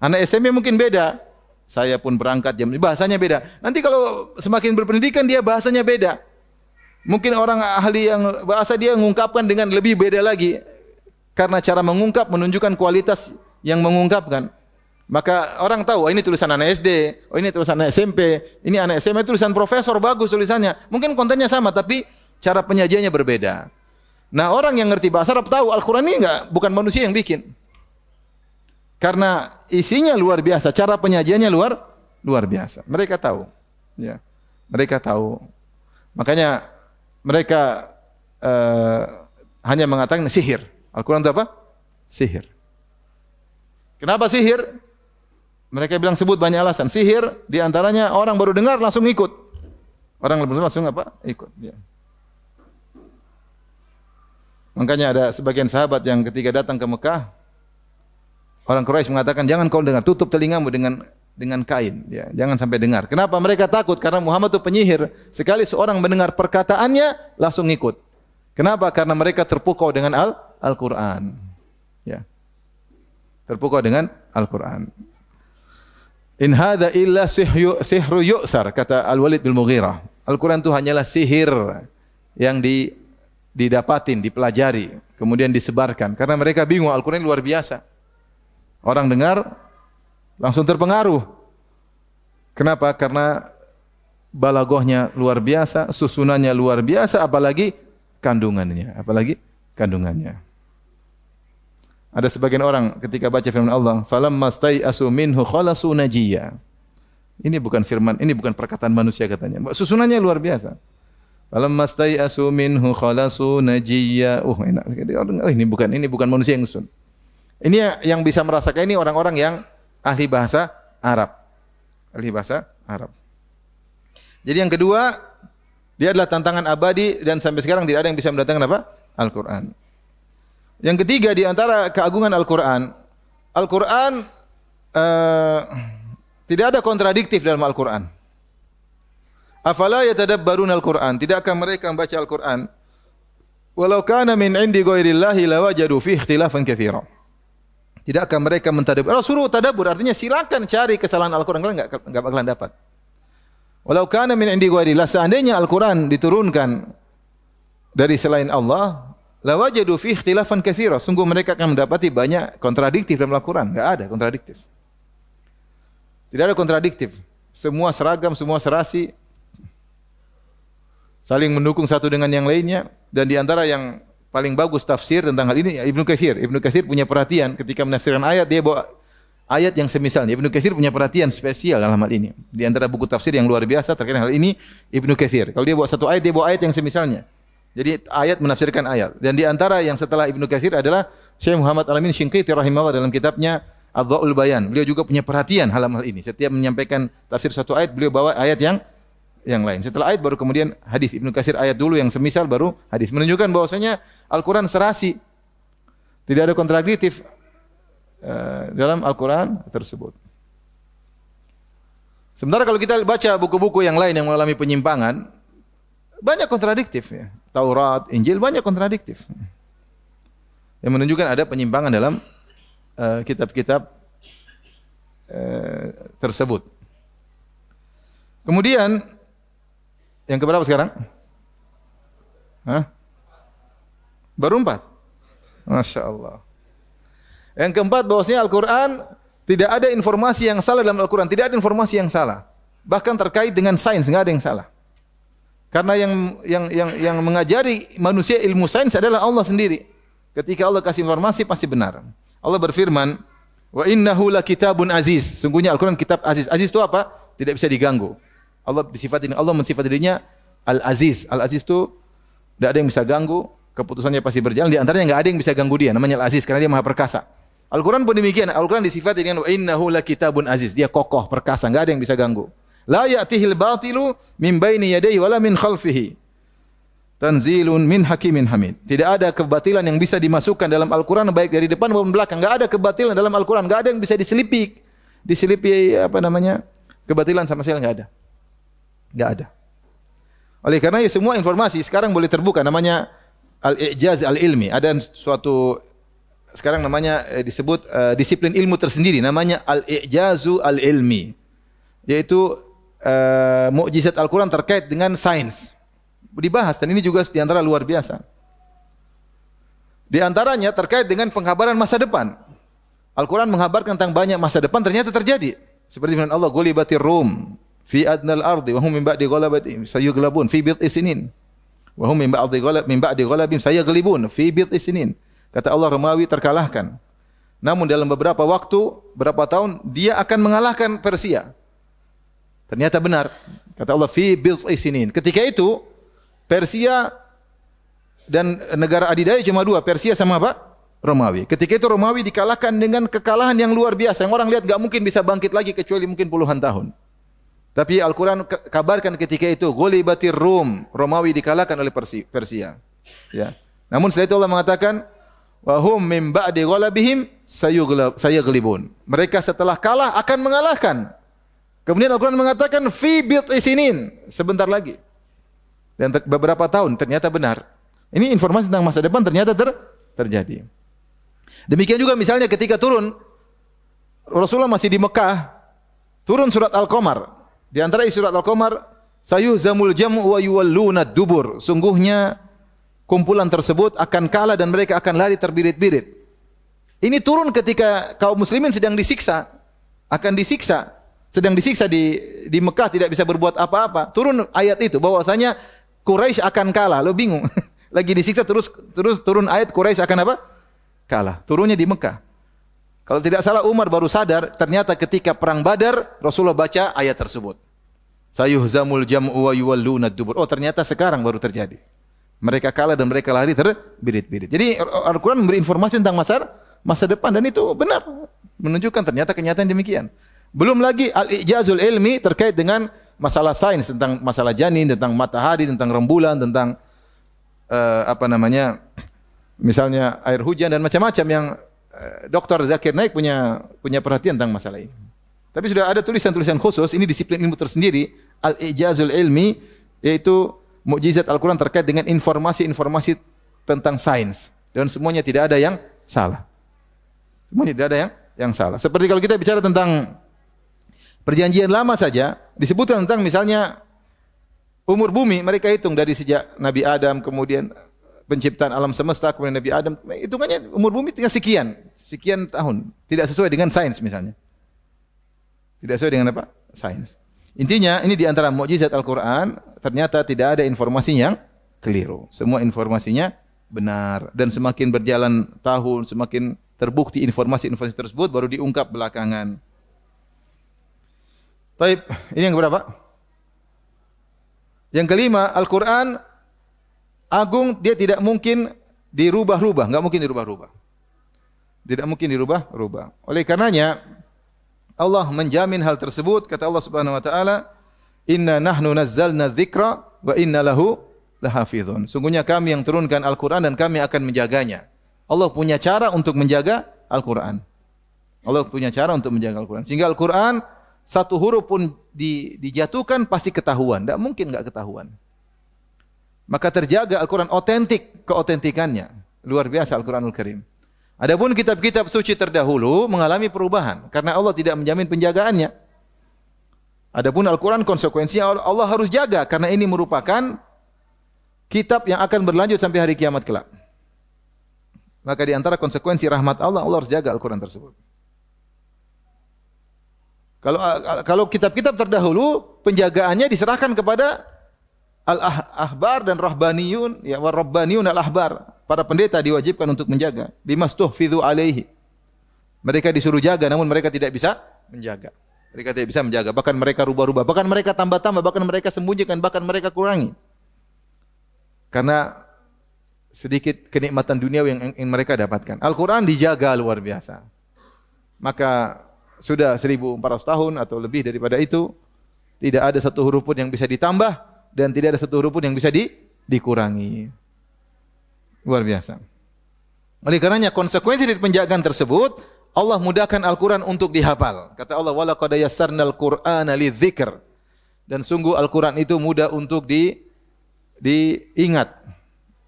Anak SMP mungkin beda. Saya pun berangkat jam, bahasanya beda. Nanti kalau semakin berpendidikan dia bahasanya beda. Mungkin orang ahli yang bahasa dia mengungkapkan dengan lebih beda lagi. Karena cara mengungkap menunjukkan kualitas yang mengungkapkan. Maka orang tahu, oh ini tulisan anak SD, oh ini tulisan anak SMP, ini anak SMA tulisan profesor, bagus tulisannya. Mungkin kontennya sama, tapi cara penyajiannya berbeda. Nah, orang yang ngerti bahasa Arab tahu Al-Quran ini bukan manusia yang bikin. Karena isinya luar biasa, cara penyajiannya luar biasa. Mereka tahu. Ya. Mereka tahu. Makanya mereka hanya mengatakan sihir. Al-Quran itu apa? Sihir. Kenapa sihir? Mereka bilang sebut banyak alasan. Sihir diantaranya orang baru dengar langsung ikut. Orang baru dengar langsung apa? Ikut. Ya. Makanya ada sebagian sahabat yang ketika datang ke Mekah, orang Quraisy mengatakan jangan kau dengar, tutup telingamu dengan kain. Ya, jangan sampai dengar. Kenapa? Mereka takut karena Muhammad itu penyihir. Sekali seorang mendengar perkataannya langsung ikut. Kenapa? Karena mereka terpukau dengan Al-Quran. Ya. Terpukau dengan Al-Quran. In hadza illa sihru yu'thar, kata Al-Walid bin Mughirah. Al-Quran itu hanyalah sihir yang didapatin, dipelajari, kemudian disebarkan. Karena mereka bingung, Al-Quran luar biasa. Orang dengar langsung terpengaruh. Kenapa? Karena balaghahnya luar biasa, susunannya luar biasa, apalagi kandungannya. Ada sebagian orang ketika baca firman Allah, "Falamma stai'asu minhu khalasu najiyya." Ini bukan firman, ini bukan perkataan manusia katanya. Susunannya luar biasa. "Falamma stai'asu minhu khalasu najiyya." Enak. Ini bukan manusia yang susun. Ini yang bisa merasakan ini orang-orang yang ahli bahasa Arab. Ahli bahasa Arab. Jadi yang kedua, dia adalah tantangan abadi dan sampai sekarang tidak ada yang bisa mendatangkan apa? Al-Quran. Yang ketiga di antara keagungan Al-Quran, Al-Quran tidak ada kontradiktif dalam Al-Quran. Afala yatadabbaruna Al-Quran? Tidakkah mereka membaca Al-Quran? Walau kana min indi ghairillahi lawajadu fihi ikhtilafan katsira. Tidakkah mereka mentadabbur? Kalau suruh tadabbur artinya silakan cari kesalahan Al-Quran, kalian enggak bakalan dapat. Walau kana min indi ghairillah, seandainya Al-Quran diturunkan dari selain Allah, lawajadu fi ikhtilafan katsira, sungguh mereka akan mendapati banyak kontradiktif dalam Al-Quran. Enggak ada kontradiktif. Tidak ada kontradiktif. Semua seragam, semua serasi, saling mendukung satu dengan yang lainnya. Dan di antara yang paling bagus tafsir tentang hal ini Ibnu Katsir. Ibnu Katsir punya perhatian ketika menafsirkan ayat, dia bawa ayat yang semisalnya. Ibnu Katsir punya perhatian spesial dalam hal ini. Di antara buku tafsir yang luar biasa terkait hal ini, Ibnu Katsir. Kalau dia bawa satu ayat, dia bawa ayat yang semisalnya. Jadi ayat menafsirkan ayat. Dan di antara yang setelah Ibnu Katsir adalah Syekh Muhammad Al-Amin Syinqiti rahimahullah dalam kitabnya Adh-Dha'ul Bayan. Beliau juga punya perhatian hal ini. Setiap menyampaikan tafsir satu ayat, beliau bawa ayat yang lain. Setelah ayat baru kemudian hadis. Ibnu Katsir ayat dulu yang semisal baru hadis. Menunjukkan bahwasanya Al-Quran serasi. Tidak ada kontradiktif dalam Al-Quran tersebut. Sementara kalau kita baca buku-buku yang lain yang mengalami penyimpangan, banyak kontradiktif ya. Taurat, Injil banyak kontradiktif. Yang menunjukkan ada penyimpangan dalam kitab-kitab tersebut. Kemudian yang keberapa sekarang? Hah? Baru 4. Masya Allah. Yang keempat, bahwasanya Al-Quran tidak ada informasi yang salah dalam Al-Quran. Tidak ada informasi yang salah. Bahkan terkait dengan sains, nggak ada yang salah. Karena yang mengajari manusia ilmu sains adalah Allah sendiri. Ketika Allah kasih informasi pasti benar. Allah berfirman, wa innahu lakitabun aziz. Sungguhnya Al-Quran kitab aziz. Aziz itu apa? Tidak bisa diganggu. Allah mensifati dirinya Al-Aziz. Al-Aziz itu tidak ada yang bisa ganggu, keputusannya pasti berjalan. Di antaranya enggak ada yang bisa ganggu dia, namanya Al-Aziz karena dia Maha Perkasa. Al-Quran pun demikian. Al-Quran disifati dengan wa innahu lakitabun aziz. Dia kokoh, perkasa, enggak ada yang bisa ganggu. La ya'tihil batilu min baini yadayhi wala min khalfihi. Tanzilun min hakimin hamid. Tidak ada kebatilan yang bisa dimasukkan dalam Al-Quran baik dari depan maupun belakang. Enggak ada kebatilan dalam Al-Quran, enggak ada yang bisa diselipi kebatilan sama sekali enggak ada. Enggak ada. Oleh karena semua informasi sekarang boleh terbuka, namanya al-i'jaz al-ilmi. Ada suatu sekarang namanya disebut disiplin ilmu tersendiri, namanya al-i'jazu al-ilmi. Yaitu mukjizat Al-Quran terkait dengan sains. Dibahas dan ini juga di antara luar biasa. Di antaranya terkait dengan pengkabaran masa depan. Al-Quran menghabarkan tentang banyak masa depan ternyata terjadi. Seperti firman Allah, "Ghulibatir Rum fi adnal ardi wa hum min ba'di ghalabatihim sayughlabun fi bid'i sinin wa hum min ba'di ghalabihim sayaghlibun fi bid'i sinin." Kata Allah, Romawi terkalahkan. Namun dalam beberapa waktu, beberapa tahun dia akan mengalahkan Persia. Ternyata benar. Kata Allah, fi bid'i sinin. Ketika itu Persia dan negara adidaya cuma 2, Persia sama apa? Romawi. Ketika itu Romawi dikalahkan dengan kekalahan yang luar biasa. Yang orang lihat enggak mungkin bisa bangkit lagi kecuali mungkin puluhan tahun. Tapi Al-Quran kabarkan ketika itu, ghulibatir Rum, Romawi dikalahkan oleh Persia. Ya. Namun setelah itu Allah mengatakan, wa hum min ba'di ghalabihim sayaghlibun. Mereka setelah kalah akan mengalahkan. Kemudian Al-Quran mengatakan fi bid'i sinin, sebentar lagi. Dan beberapa tahun ternyata benar. Ini informasi tentang masa depan ternyata terjadi. Demikian juga misalnya ketika turun Rasulullah masih di Mekah, turun surat Al-Qamar. Di antara isi surat Al-Qamar, sayuhzamul jam'u wa yuwalluna dubur. Sungguhnya kumpulan tersebut akan kalah dan mereka akan lari terbirit-birit. Ini turun ketika kaum muslimin sedang disiksa, sedang disiksa di Mekah, tidak bisa berbuat apa-apa. Turun ayat itu bahwasanya Quraisy akan kalah. Lo bingung. Lagi disiksa terus turun ayat Quraisy akan apa? Kalah. Turunnya di Mekah. Kalau tidak salah Umar baru sadar ternyata ketika perang Badar Rasulullah baca ayat tersebut. Sayuhzamul jam'u wa yuwalluna dubur. Oh, ternyata sekarang baru terjadi. Mereka kalah dan mereka lari terbirit-birit. Jadi Al-Quran memberi informasi tentang masa depan dan itu benar. Menunjukkan ternyata kenyataan demikian. Belum lagi al-i'jazul ilmi terkait dengan masalah sains, tentang masalah janin, tentang matahari, tentang rembulan, tentang misalnya air hujan dan macam-macam yang Dr. Zakir Naik punya perhatian tentang masalah ini. Tapi sudah ada tulisan-tulisan khusus, ini disiplin ilmu tersendiri, al-i'jazul ilmi, yaitu mukjizat Al-Quran terkait dengan informasi-informasi tentang sains. Dan semuanya tidak ada yang salah. Semuanya tidak ada yang salah. Seperti kalau kita bicara tentang perjanjian lama saja, disebutkan tentang misalnya umur bumi, mereka hitung dari sejak Nabi Adam, kemudian penciptaan alam semesta, kemudian Nabi Adam, hitungannya umur bumi tinggal sekian tahun. Tidak sesuai dengan sains misalnya. Tidak sesuai dengan apa? Sains. Intinya ini di antara mukjizat Al-Quran, ternyata tidak ada informasi yang keliru. Semua informasinya benar. Dan semakin berjalan tahun, semakin terbukti informasi-informasi tersebut baru diungkap belakangan. Baik, ini yang berapa? Yang kelima, Al-Quran agung, dia tidak mungkin dirubah-rubah, enggak mungkin dirubah-rubah. Tidak mungkin dirubah-rubah. Oleh karenanya Allah menjamin hal tersebut, kata Allah Subhanahu wa taala, "Inna nahnu nazzalna dzikra wa inna lahu lahafizun." Sungguhnya kami yang turunkan Al-Qur'an dan kami akan menjaganya. Allah punya cara untuk menjaga Al-Qur'an. Allah punya cara untuk menjaga Al-Qur'an. Sehingga Al-Qur'an satu huruf pun dijatuhkan pasti ketahuan, enggak mungkin enggak ketahuan. Maka terjaga Al-Quran otentik, keotentikannya. Luar biasa Al-Quranul Karim. Adapun kitab-kitab suci terdahulu mengalami perubahan karena Allah tidak menjamin penjagaannya. Adapun Al-Quran konsekuensinya Allah harus jaga karena ini merupakan kitab yang akan berlanjut sampai hari kiamat kelak. Maka di antara konsekuensi rahmat Allah, Allah harus jaga Al-Quran tersebut. Kalau kitab-kitab terdahulu penjagaannya diserahkan kepada al-ahbar dan rahbaniyun, ya warabbaniyun al-ahbar. Para pendeta diwajibkan untuk menjaga. Bimastuhfidhu alaihi. Mereka disuruh jaga namun mereka tidak bisa menjaga. Mereka tidak bisa menjaga, bahkan mereka rubah-rubah, bahkan mereka tambah-tambah, bahkan mereka sembunyikan, bahkan mereka kurangi. Karena sedikit kenikmatan dunia yang ingin mereka dapatkan. Al-Quran dijaga luar biasa. Maka sudah 1400 tahun atau lebih daripada itu, tidak ada satu huruf pun yang bisa ditambah dan tidak ada satu huruf pun yang bisa dikurangi. Luar biasa. Oleh karenanya konsekuensi dari penjagaan tersebut, Allah mudahkan Al-Quran untuk dihafal. Kata Allah, وَلَقَدْ يَسَّرْنَا الْقُرْآنَ لِلذِّكْرِ. Dan sungguh Al-Quran itu mudah untuk diingat.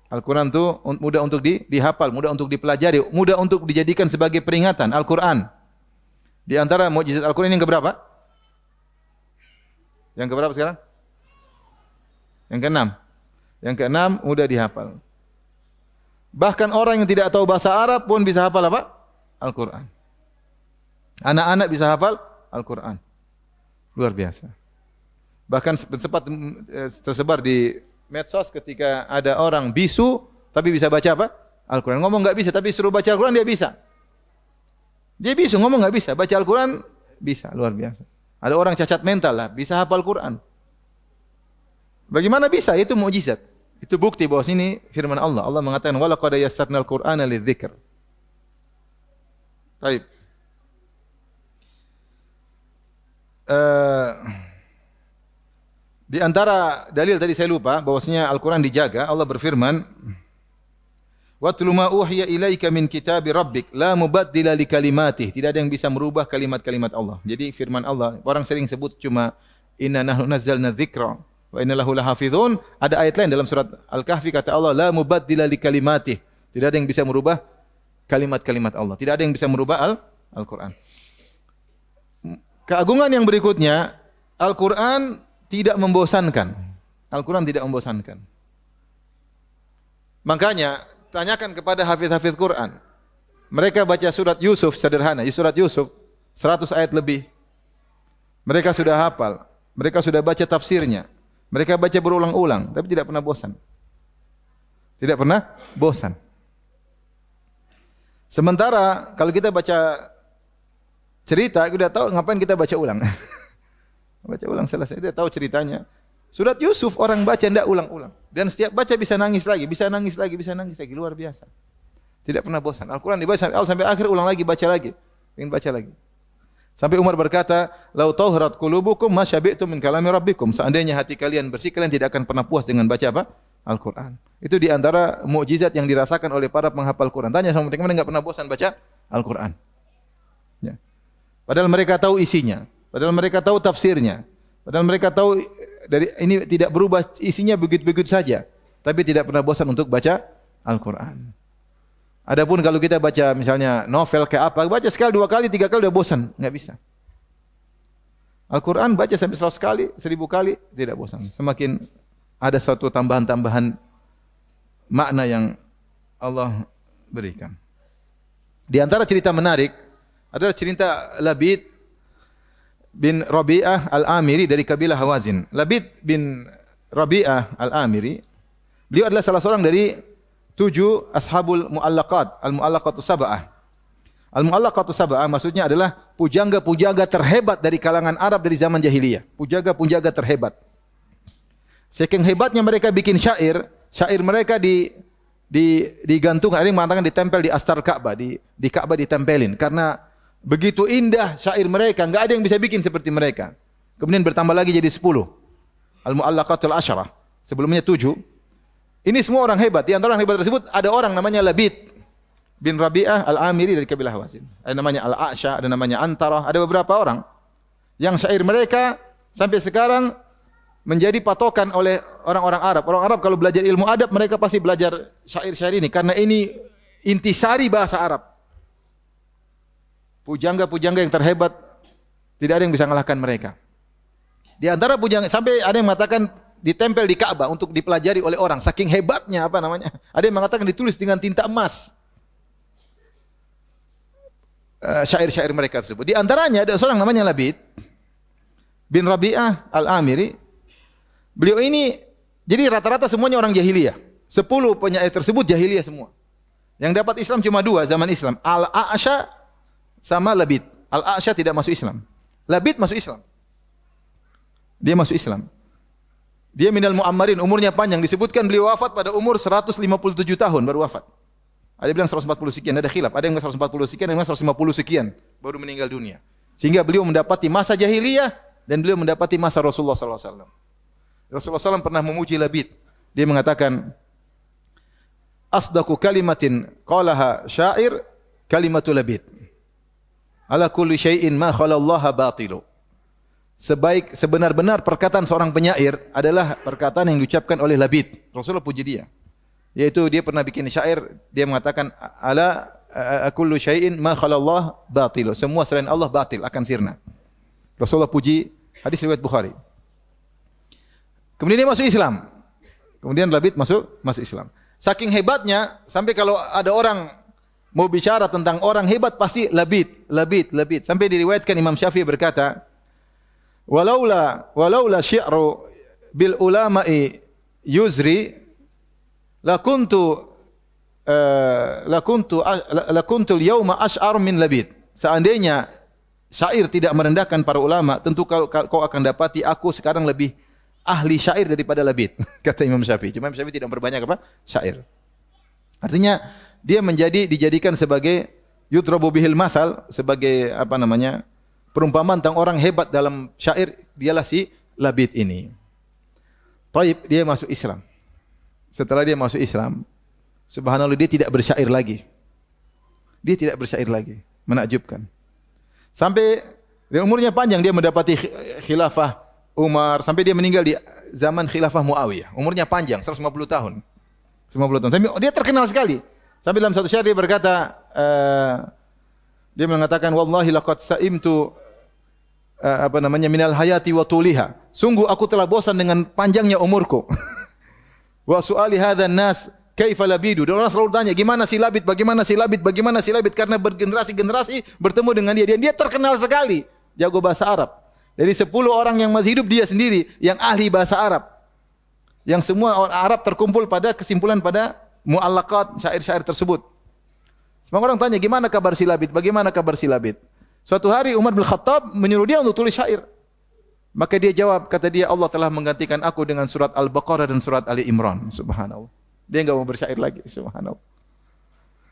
Al-Quran itu mudah untuk dihafal, mudah untuk dipelajari, mudah untuk dijadikan sebagai peringatan. Al-Quran. Di antara mukjizat Al-Quran yang keberapa? Yang keberapa sekarang? Yang keenam. Yang keenam mudah dihafal. Bahkan orang yang tidak tahu bahasa Arab pun bisa hafal apa? Al-Quran. Anak-anak bisa hafal Al-Quran. Luar biasa. Bahkan sempat tersebar di medsos ketika ada orang bisu tapi bisa baca apa? Al-Quran. Ngomong enggak bisa tapi suruh baca Al-Quran dia bisa. Dia bisu ngomong enggak bisa, baca Al-Quran bisa. Luar biasa. Ada orang cacat mental lah bisa hafal Al-Quran. Bagaimana bisa? Itu mukjizat. Itu bukti bahwa sini firman Allah. Allah mengatakan wa laqad yassarnal Qur'ana lidzikr. Baik. Di antara dalil tadi saya lupa bahwasanya Al-Qur'an dijaga, Allah berfirman, "Watlu ma uhiya ilaika min kitabi rabbik la mubaddila li kalimatih." Tidak ada yang bisa merubah kalimat-kalimat Allah. Jadi firman Allah, orang sering sebut cuma inna nahnu nazzalna dzikra wa inna lahu lahafizun. Ada ayat lain dalam surat Al-Kahfi kata Allah, la mubaddila li kalimatih. Tidak ada yang bisa merubah kalimat-kalimat Allah. Tidak ada yang bisa merubah Al-Qur'an. Keagungan yang berikutnya, Al-Qur'an tidak membosankan. Al-Qur'an tidak membosankan. Makanya tanyakan kepada hafiz-hafiz Quran. Mereka baca surat Yusuf sederhana, surat Yusuf 100 ayat lebih. Mereka sudah hafal, mereka sudah baca tafsirnya. Mereka baca berulang-ulang, tapi tidak pernah bosan. Tidak pernah bosan. Sementara kalau kita baca cerita, kita tahu ngapain kita baca ulang. Baca ulang selesai, dia tahu ceritanya. Surat Yusuf orang baca tidak ulang-ulang. Dan setiap baca bisa nangis lagi, bisa nangis lagi, bisa nangis lagi. Luar biasa. Tidak pernah bosan. Al-Quran dibaca sampai akhir, ulang lagi, baca lagi. Ingin baca lagi. Sampai Umar berkata, "Lau tauhrat qulubukum ma syabi'tum min kalami rabbikum." Seandainya hati kalian bersih, kalian tidak akan pernah puas dengan baca apa? Al-Quran. Itu di antara mukjizat yang dirasakan oleh para penghafal Quran. Tanya sama mereka, mereka enggak pernah bosan baca Al-Quran. Ya. Padahal mereka tahu isinya, padahal mereka tahu tafsirnya, padahal mereka tahu dari ini tidak berubah isinya begitu-begitu saja, tapi tidak pernah bosan untuk baca Al-Quran. Adapun kalau kita baca misalnya novel kayak apa, baca sekali, 2 kali, 3 kali udah bosan, enggak bisa. Al-Quran baca sampai 100 kali, 1000 kali, tidak bosan. Semakin ada suatu tambahan-tambahan makna yang Allah berikan. Di antara cerita menarik adalah cerita Labid bin Rabi'ah Al-Amiri dari kabilah Hawazin. Labid bin Rabi'ah Al-Amiri, beliau adalah salah seorang dari 7 ashabul mu'allaqat, al-mu'allaqatus sab'ah. Al-mu'allaqatus sab'ah maksudnya adalah pujangga-pujangga terhebat dari kalangan Arab dari zaman jahiliyah. Pujangga-pujangga terhebat. Saking hebatnya mereka bikin syair mereka digantungkan, ada yang mengatakan ditempel di astar Ka'bah, di Ka'bah ditempelin karena begitu indah syair mereka, enggak ada yang bisa bikin seperti mereka. Kemudian bertambah lagi jadi 10. Al-mu'allaqatul asyarah. Sebelumnya 7. Ini semua orang hebat. Di antara orang hebat tersebut ada orang namanya Labid bin Rabi'ah Al-Amiri dari kabilah Hawazin. Ada namanya Al-A'sha, ada namanya Antara, ada beberapa orang yang syair mereka sampai sekarang menjadi patokan oleh orang-orang Arab. Orang Arab kalau belajar ilmu adab mereka pasti belajar syair-syair ini karena ini intisari bahasa Arab. Pujangga-pujangga yang terhebat tidak ada yang bisa mengalahkan mereka. Di antara pujangga sampai ada yang mengatakan ditempel di Ka'bah untuk dipelajari oleh orang saking hebatnya apa namanya. Ada yang mengatakan ditulis dengan tinta emas. Syair-syair mereka tersebut. Di antaranya ada seorang namanya Labid bin Rabi'ah Al-Amiri. Beliau ini jadi rata-rata semuanya orang jahiliyah. 10 penyair tersebut jahiliyah semua. Yang dapat Islam cuma 2 zaman Islam. Al-A'sha sama Labid. Al-A'sha tidak masuk Islam. Labid masuk Islam. Dia masuk Islam. Dia minal mu'ammarin, umurnya panjang. Disebutkan beliau wafat pada umur 157 tahun baru wafat. Ada yang bilang 140 sekian, ada khilaf. Ada yang bilang 140 sekian, ada yang bilang 150 sekian baru meninggal dunia. Sehingga beliau mendapati masa jahiliyah dan beliau mendapati masa Rasulullah sallallahu alaihi wasallam. Rasulullah SAW pernah memuji Labid. Dia mengatakan, asdaqu kalimatin qalaha syair kalimatu Labid. Ala kulli syai'in ma khalallaha batilu. Sebenar-benar perkataan seorang penyair adalah perkataan yang diucapkan oleh Labid. Rasulullah puji dia. Yaitu dia pernah bikin syair, dia mengatakan ala kullu syai'in ma khalallah batil. Semua selain Allah batil, akan sirna. Rasulullah puji, hadis riwayat Bukhari. Kemudian dia masuk Islam. Kemudian Labid masuk Islam. Saking hebatnya sampai kalau ada orang mau bicara tentang orang hebat pasti Labid. Sampai diriwayatkan Imam Syafi'i berkata, walaula syi'ru bil ulama'i yuzri lakuntu al-yawma ash'ar min Labid. Seandainya syair tidak merendahkan para ulama, tentu kau akan dapati aku sekarang lebih ahli syair daripada Labid, kata Imam Syafi'i. Cuma Imam Syafi'i tidak berbanyak apa? Syair. Artinya dia dijadikan sebagai yudrabu bihil mathal, sebagai apa namanya? Perumpamaan tentang orang hebat dalam syair, dialah si Labid ini. Taib, dia masuk Islam. Setelah dia masuk Islam, subhanallah dia tidak bersyair lagi. Dia tidak bersyair lagi. Menakjubkan. Sampai umurnya panjang, dia mendapati khilafah Umar, sampai dia meninggal di zaman khilafah Muawiyah. Umurnya panjang, 150 tahun. 150 tahun. Sampai dia terkenal sekali. Sampai dalam satu syair dia berkata, dia mengatakan, wallahi laqad sa'imtu minal hayati wa tuliha. Sungguh aku telah bosan dengan panjangnya umurku. Wa su'ali hadzan nas kaifa labidu. Dan orang selalu tanya, gimana si Labid? Bagaimana si Labid? Bagaimana si Labid? Karena bergenerasi-generasi bertemu dengan dia. Dia terkenal sekali, jago bahasa Arab. Dari 10 orang yang masih hidup, dia sendiri yang ahli bahasa Arab. Yang semua orang Arab terkumpul pada kesimpulan pada mu'allaqat syair-syair tersebut. Semua orang tanya, gimana kabar si Labid? Bagaimana kabar si Labid? Suatu hari Umar bin Khattab menyuruh dia untuk tulis syair. Maka dia jawab, kata dia, Allah telah menggantikan aku dengan surat Al-Baqarah dan surat Ali Imran. Subhanallah. Dia enggak mau bersyair lagi. Subhanallah.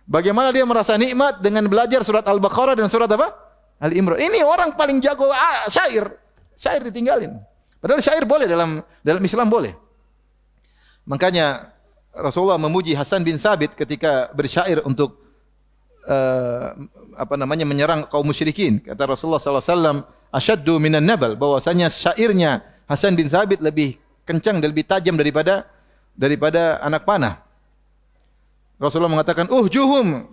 Bagaimana dia merasa nikmat dengan belajar surat Al-Baqarah dan surat apa? Ali Imran. Ini orang paling jago syair. Syair ditinggalin. Padahal syair boleh dalam Islam boleh. Makanya Rasulullah memuji Hasan bin Sabit ketika bersyair untuk menyerang kaum musyrikin. Kata Rasulullah sallallahu alaihi wasallam, asyaddu minan nabal, bahwasanya syairnya Hasan bin Sabit lebih kencang dan lebih tajam daripada anak panah. Rasulullah mengatakan, uhjuhum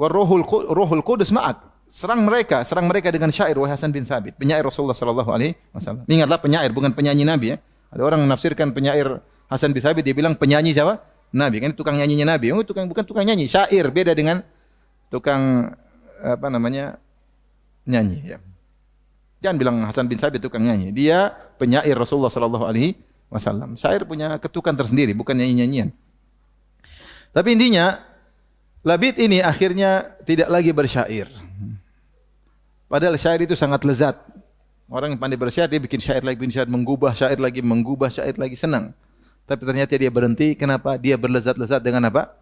war ruhul qudus ma'ak. Serang mereka dengan syair, wahai Hasan bin Sabit, penyair Rasulullah sallallahu alaihi wasallam. Ingatlah, penyair, bukan penyanyi Nabi ya. Ada orang menafsirkan penyair Hasan bin Sabit, dia bilang penyanyi siapa? Nabi. Kan tukang nyanyinya Nabi. Oh, bukan tukang nyanyi, syair, beda dengan tukang nyanyi ya. Jangan bilang Hasan bin Sabit tukang nyanyi. Dia penyair Rasulullah sallallahu alaihi wasallam. Syair punya ketukan tersendiri, bukan nyanyi-nyanyian. Tapi intinya Labid ini akhirnya tidak lagi bersyair. Padahal syair itu sangat lezat. Orang yang pandai bersyair, dia bikin syair lagi, mengubah syair lagi, senang. Tapi ternyata dia berhenti. Kenapa? Dia berlezat-lezat dengan apa?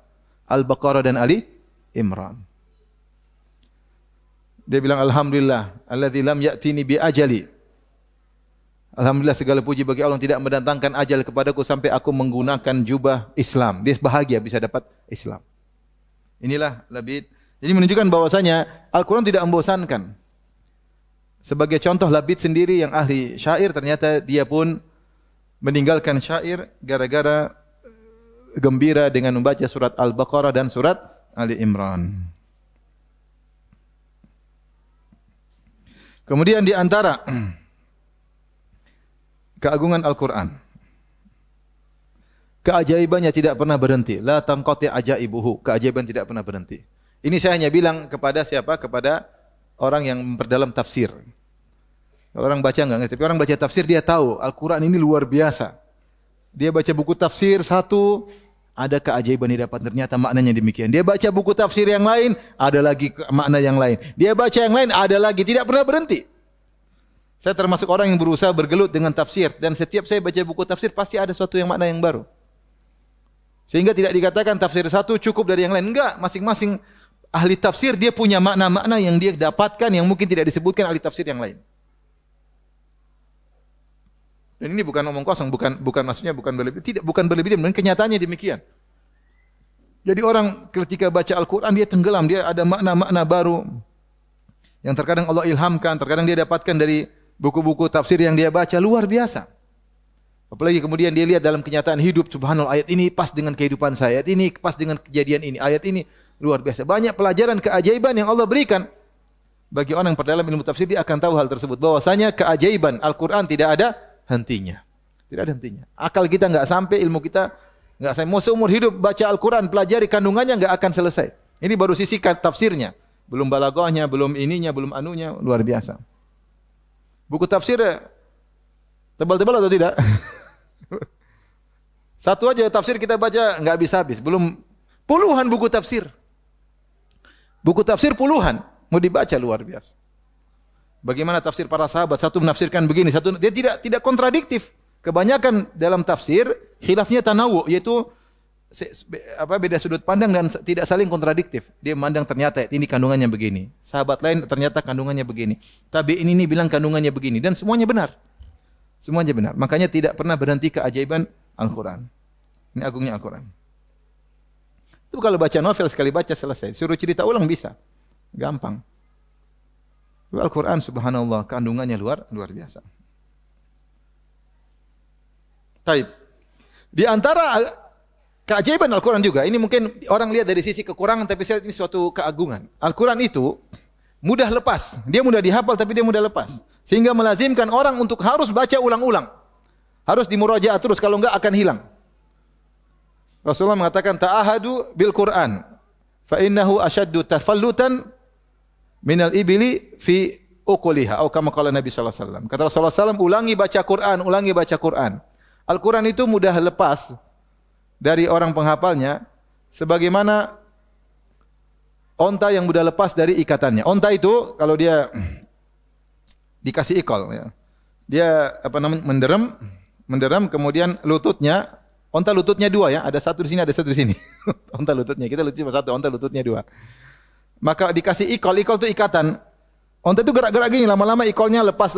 Al-Baqarah dan Ali Imran. Dia bilang, alhamdulillah alladzi lam ya'tini bi ajali. Alhamdulillah, segala puji bagi Allah yang tidak mendatangkan ajal kepadaku sampai aku menggunakan jubah Islam. Dia bahagia bisa dapat Islam. Inilah Labid. Jadi menunjukkan bahwasanya Al-Quran tidak membosankan. Sebagai contoh, Labid sendiri yang ahli syair, ternyata dia pun meninggalkan syair gara-gara gembira dengan membaca surat Al-Baqarah dan surat Ali Imran. Kemudian di antara keagungan Al-Quran, keajaibannya tidak pernah berhenti. La tanqati ajaibuhu. Keajaiban tidak pernah berhenti. Ini saya hanya bilang kepada siapa? Kepada orang yang memperdalam tafsir. Kalau orang baca enggak ngerti, tapi orang baca tafsir dia tahu Al-Quran ini luar biasa. Dia baca buku tafsir satu, ada keajaiban yang dapat, ternyata maknanya demikian. Dia baca buku tafsir yang lain, ada lagi makna yang lain. Dia baca yang lain, ada lagi, tidak pernah berhenti. Saya termasuk orang yang berusaha bergelut dengan tafsir, dan setiap saya baca buku tafsir pasti ada suatu yang makna yang baru. Sehingga tidak dikatakan tafsir satu cukup dari yang lain. Enggak, masing-masing ahli tafsir dia punya makna-makna yang dia dapatkan yang mungkin tidak disebutkan ahli tafsir yang lain. Dan ini bukan omong kosong, bukan maksudnya bukan berlebihan, bukan berlebihan, kenyataannya demikian. Jadi orang ketika baca Al-Quran dia tenggelam, dia ada makna-makna baru yang terkadang Allah ilhamkan, terkadang dia dapatkan dari buku-buku tafsir yang dia baca, luar biasa. Apalagi kemudian dia lihat dalam kenyataan hidup, subhanallah, ayat ini pas dengan kehidupan saya, ayat ini pas dengan kejadian ini, ayat ini luar biasa. Banyak pelajaran keajaiban yang Allah berikan. Bagi orang yang perdalam ilmu tafsir dia akan tahu hal tersebut, bahwasanya keajaiban Al-Quran tidak ada hentinya. Tidak ada hentinya. Akal kita enggak sampai, ilmu kita enggak sampai. Mau seumur hidup baca Al-Quran, pelajari kandungannya enggak akan selesai. Ini baru sisi tafsirnya. Belum balaghahnya, belum ininya, belum anunya, luar biasa. Buku tafsir tebal-tebal atau tidak? Satu aja tafsir kita baca enggak habis-habis, belum puluhan buku tafsir. Buku tafsir puluhan mau dibaca, luar biasa. Bagaimana tafsir para sahabat, satu menafsirkan begini, satu dia tidak kontradiktif. Kebanyakan dalam tafsir khilafnya tanawu, yaitu beda sudut pandang dan tidak saling kontradiktif. Dia memandang ternyata ini kandungannya begini. Sahabat lain ternyata kandungannya begini. Tabi'in ini bilang kandungannya begini dan semuanya benar. Semuanya benar. Makanya tidak pernah berhenti keajaiban Al-Quran. Ini agungnya Al-Quran. Itu kalau baca novel sekali baca selesai. Suruh cerita ulang bisa. Gampang. Al-Quran subhanallah kandungannya luar biasa. Taib. Di antara keajaiban Al-Quran juga, ini mungkin orang lihat dari sisi kekurangan, tapi saya lihat ini suatu keagungan. Al-Quran itu mudah lepas. Dia mudah dihafal, tapi dia mudah lepas. Sehingga melazimkan orang untuk harus baca ulang-ulang. Harus dimurajaah terus, kalau enggak akan hilang. Rasulullah mengatakan, ta'ahadu bil Quran, fa innahu ashaddu tafallutan minal ibili fi uquliha. Atau kama qala Nabi sallallahu alaihi wasallam. Kata Rasulullah sallallahu alaihi wasallam, ulangi baca Quran. Al-Quran itu mudah lepas dari orang penghafalnya sebagaimana onta yang mudah lepas dari ikatannya. Onta itu kalau dia dikasih ikol ya. Dia menderam kemudian lututnya, onta lututnya dua ya, ada satu di sini, ada satu di sini. Onta lututnya, kita lututnya satu, onta lututnya dua. Maka dikasih ikol itu ikatan. Onta itu gerak-gerak gini, lama-lama ikolnya lepas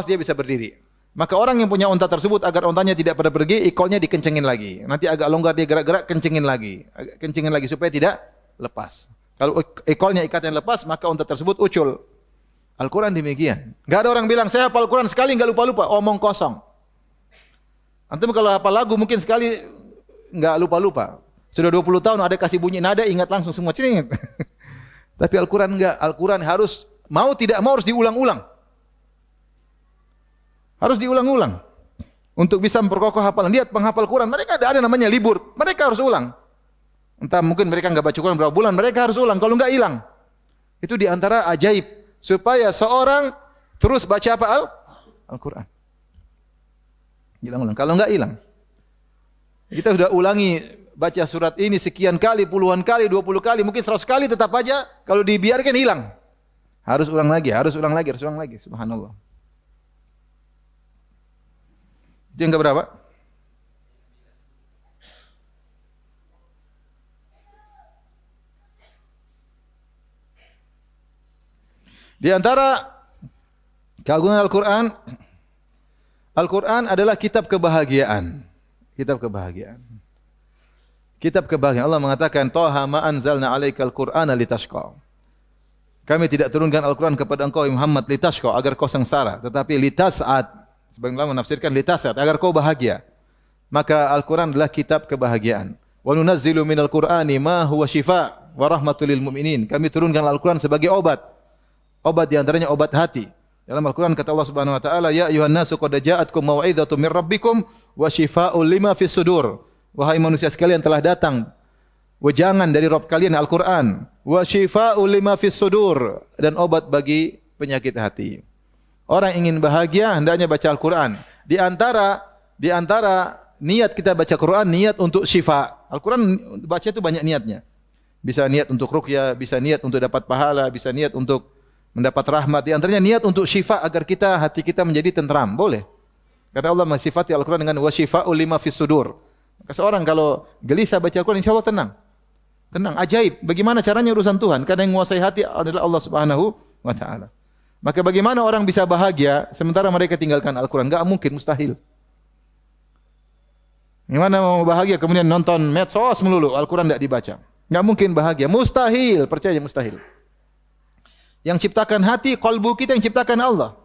dia bisa berdiri. Maka orang yang punya onta tersebut agar ontanya tidak pada pergi, ikolnya dikencengin lagi. Nanti agak longgar dia gerak-gerak, kencengin lagi supaya tidak lepas. Kalau ikolnya ikatan lepas, maka onta tersebut ucul. Al-Quran demikian. Enggak ada orang bilang saya hafal Al-Quran sekali enggak lupa-lupa, omong kosong. Antum kalau hafal lagu mungkin sekali enggak lupa-lupa. Sudah 20 tahun ada kasih bunyi nada ingat langsung semua cengit. Tapi Al-Quran enggak. Al-Quran harus mau tidak mau harus diulang-ulang. Harus diulang-ulang untuk bisa memperkokoh hafalan. Lihat penghafal Quran, mereka ada namanya libur, mereka harus ulang. Entah mungkin mereka enggak baca Quran berapa bulan, mereka harus ulang. Kalau enggak hilang. Itu di antara ajaib supaya seorang terus baca apa Al-Quran. Hilang-ulang. Kalau enggak hilang. Kita sudah ulangi baca surat ini sekian kali, puluhan kali, 20 kali, mungkin 100 kali tetap aja kalau dibiarkan hilang. Harus ulang lagi. Subhanallah. Itu yang keberapa? Di antara keagungan Al-Quran, Al-Quran adalah kitab kebahagiaan. Kitab kebahagiaan. Allah mengatakan, Taha ma anzalna alaikal Qur'ana litashqa. Kami tidak turunkan Al-Quran kepada engkau Muhammad litashqa, agar kau sengsara, tetapi litas'ad, Sebagian ulama menafsirkan litasat, agar kau bahagia. Maka Al-Quran adalah kitab kebahagiaan. Wa nunazzilu minal Qur'ani ma huwa shifa wa rahmatul lil mu'minin. Kami turunkan Al-Quran sebagai obat. Obat di antaranya obat hati. Dalam Al-Quran kata Allah Subhanahu wa taala, "Ya ayuhan nasu qad ja'atkum mau'izatun mir rabbikum wa shifaa'un lima fis sudur." Wahai manusia sekalian, telah datang wejangan dari Rabb kalian Al-Quran, wa shifaa'un lima fis sudur, dan obat bagi penyakit hati. Orang ingin bahagia hendaknya baca Al-Quran. Di antara niat kita baca Quran, niat untuk syifa. Al-Quran baca itu banyak niatnya. Bisa niat untuk ruqyah, bisa niat untuk dapat pahala, bisa niat untuk mendapat rahmat. Di antaranya niat untuk syifa agar hati kita menjadi tentram. Boleh. Karena Allah mensifati Al-Quran dengan wa syifa'ul lima fis sudur. Maka seorang kalau gelisah baca Al-Quran, insya Allah tenang. Tenang, ajaib. Bagaimana caranya urusan Tuhan? Karena yang menguasai hati adalah Allah Subhanahu wa taala. Maka bagaimana orang bisa bahagia sementara mereka tinggalkan Al-Quran? Enggak mungkin, mustahil. Gimana mau bahagia kemudian nonton medsos melulu, Al-Quran tidak dibaca? Enggak mungkin bahagia, mustahil, percaya mustahil. Yang ciptakan hati, kalbu kita yang ciptakan Allah.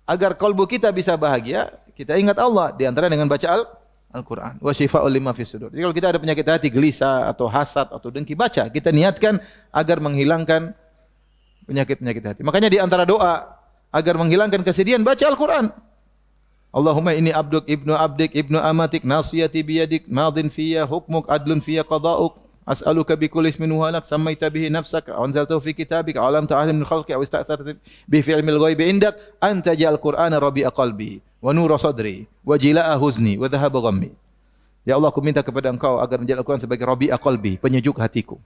Agar kalbu kita bisa bahagia, kita ingat Allah di antara dengan baca Al-Quran. Wa syifa'ul lima fis sudur. Jadi kalau kita ada penyakit hati, gelisah atau hasad atau dengki, baca. Kita niatkan agar menghilangkan penyakit-penyakit hati. Makanya di antara doa agar menghilangkan kesedihan, baca Al-Quran. Allahumma inni abduk ibnu abdik ibnu amatik nasiyati biyadik madin fiyya hukmuk adlun fiyya qada'uk as'aluka bi kulli ismin huwa lak sammaita bihi nafsaka aw anzaltahu fi kitabika aw lam ta'lam min khalqi aw ista'tharta bi fi ilmil ghaibi indak anta ja'al qur'ana rabi'a qalbi wa nura sadri wa jila'a huzni wa dhahaba ghammi. Ya Allah, aku minta kepada Engkau agar menjadikan Al-Quran sebagai rabi'a qalbi, penyejuk hatiku.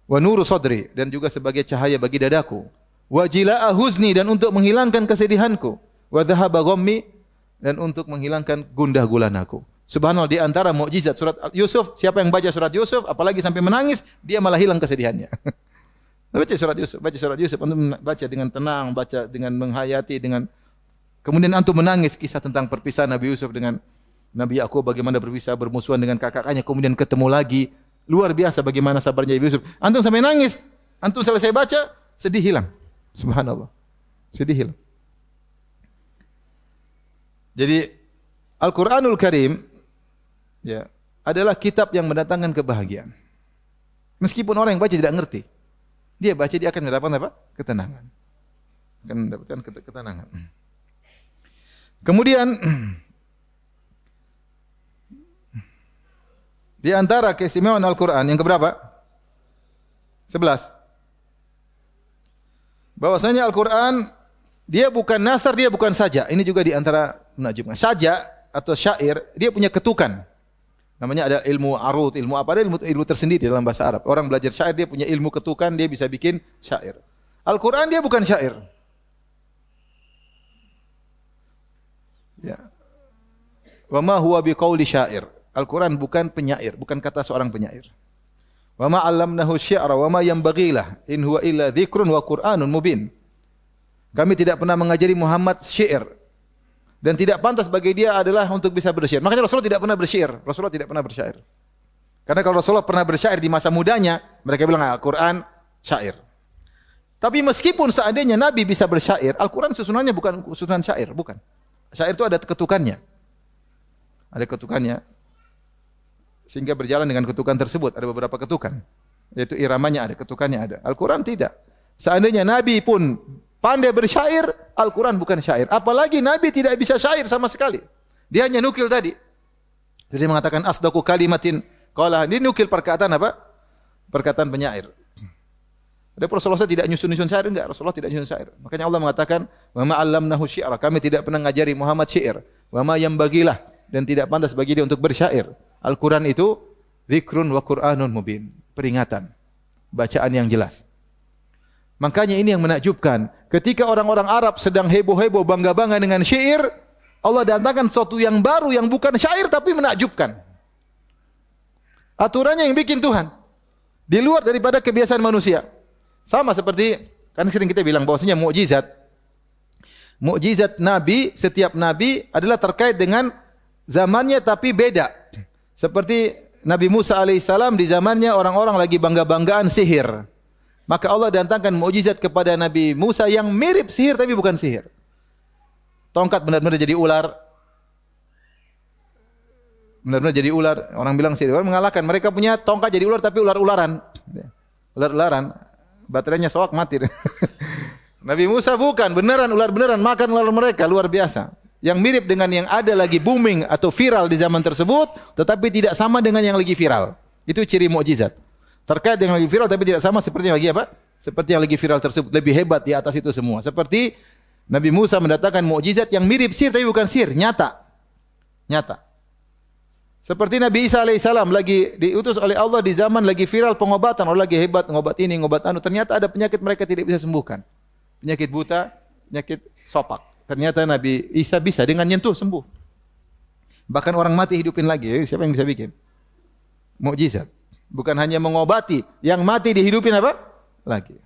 Wa nuru sadri, dan juga sebagai cahaya bagi dadaku. Wa jila'a huzni, dan untuk menghilangkan kesedihanku. Wa dhahaba ghammi, dan untuk menghilangkan gundah gulanaku. Subhanallah, di antara mukjizat surat Yusuf, siapa yang baca surat Yusuf apalagi sampai menangis, dia malah hilang kesedihannya. Baca surat Yusuf, antum baca dengan tenang, baca dengan menghayati, dengan kemudian antum menangis kisah tentang perpisahan Nabi Yusuf dengan Nabi Yakub, bagaimana berpisah bermusuhan dengan kakaknya, kemudian ketemu lagi. Luar biasa bagaimana sabarnya Nabi Yusuf. Antum sampai nangis, antum selesai baca, sedih hilang. Subhanallah. Sedih hilang. Jadi Al-Qur'anul Karim ya adalah kitab yang mendatangkan kebahagiaan. Meskipun orang yang baca tidak ngerti, dia baca dia akan mendapatkan apa? Ketenangan. Akan mendapatkan ketenangan. Kemudian di antara keistimewaan Al-Quran yang keberapa? 11. Bahwasanya Al-Quran dia bukan nasar, dia bukan saja. Ini juga di antara menakjubkan. Saja atau syair, dia punya ketukan. Namanya ada ilmu arud, ilmu apa? Ada ilmu tersendiri dalam bahasa Arab. Orang belajar syair, dia punya ilmu ketukan, dia bisa bikin syair. Al-Quran dia bukan syair. Ya. Wa ma huwa biqauli syair. Al-Quran bukan penyair, bukan kata seorang penyair. Wa ma 'allamnahu syi'ra wa ma yanbaghi lah in huwa illa dzikrun wa Qur'anun mubin. Kami tidak pernah mengajari Muhammad syair dan tidak pantas bagi dia adalah untuk bisa bersyair. Makanya Rasulullah tidak pernah bersyair. Rasulullah tidak pernah bersyair. Karena kalau Rasulullah pernah bersyair di masa mudanya, mereka bilang Al-Quran syair. Tapi meskipun seandainya Nabi bisa bersyair, Al-Quran susunannya bukan susunan syair, bukan. Syair itu ada ketukannya. Ada ketukannya. Sehingga berjalan dengan ketukan tersebut. Ada beberapa ketukan. Yaitu iramanya ada, ketukannya ada. Al-Quran tidak. Seandainya Nabi pun pandai bersyair, Al-Quran bukan syair. Apalagi Nabi tidak bisa syair sama sekali. Dia hanya nukil tadi. Jadi mengatakan asdaqu kalimatin qala. Ini nukil perkataan apa? Perkataan penyair. Ada Rasulullah tidak nyusun-nyusun syair, enggak. Rasulullah tidak nyusun syair. Makanya Allah mengatakan, "Wa ma 'allamnahu syi'ra." Kami tidak pernah ngajari Muhammad syair. Wa ma yanbagilah, dan tidak pantas bagi dia untuk bersyair. Al-Quran itu dzikrun wa Qur'anun mubin. Peringatan. Bacaan yang jelas. Makanya ini yang menakjubkan. Ketika orang-orang Arab sedang heboh-heboh bangga-bangga dengan syair, Allah datangkan sesuatu yang baru yang bukan syair tapi menakjubkan. Aturannya yang bikin Tuhan. Di luar daripada kebiasaan manusia. Sama seperti, kan sering kita bilang bahwasanya mukjizat. Mukjizat Nabi, setiap Nabi adalah terkait dengan zamannya tapi beda. Seperti Nabi Musa alaihissalam di zamannya orang-orang lagi bangga-banggaan sihir. Maka Allah datangkan mukjizat kepada Nabi Musa yang mirip sihir tapi bukan sihir. Tongkat benar-benar jadi ular. Benar-benar jadi ular. Orang bilang sihir, orang mengalahkan. Mereka punya tongkat jadi ular tapi ular-ularan. Ular-ularan. Baterainya soak mati. Nabi Musa bukan, beneran ular beneran, makan ular mereka, luar biasa. Yang mirip dengan yang ada lagi booming atau viral di zaman tersebut, tetapi tidak sama dengan yang lagi viral. Itu ciri mukjizat. Terkait dengan yang lagi viral tapi tidak sama seperti yang lagi apa? Seperti yang lagi viral tersebut, lebih hebat di atas itu semua. Seperti Nabi Musa mendatangkan mukjizat yang mirip sihir tapi bukan sihir, nyata. Nyata. Seperti Nabi Isa alaihissalam lagi diutus oleh Allah di zaman lagi viral pengobatan, orang lagi hebat ngobat ini, ngobat anu. Ternyata ada penyakit mereka tidak bisa sembuhkan. Penyakit buta, penyakit sopak. Ternyata Nabi Isa bisa dengan nyentuh sembuh. Bahkan orang mati hidupin lagi. Siapa yang bisa bikin? Mukjizat. Bukan hanya mengobati, yang mati dihidupin apa? Lagi.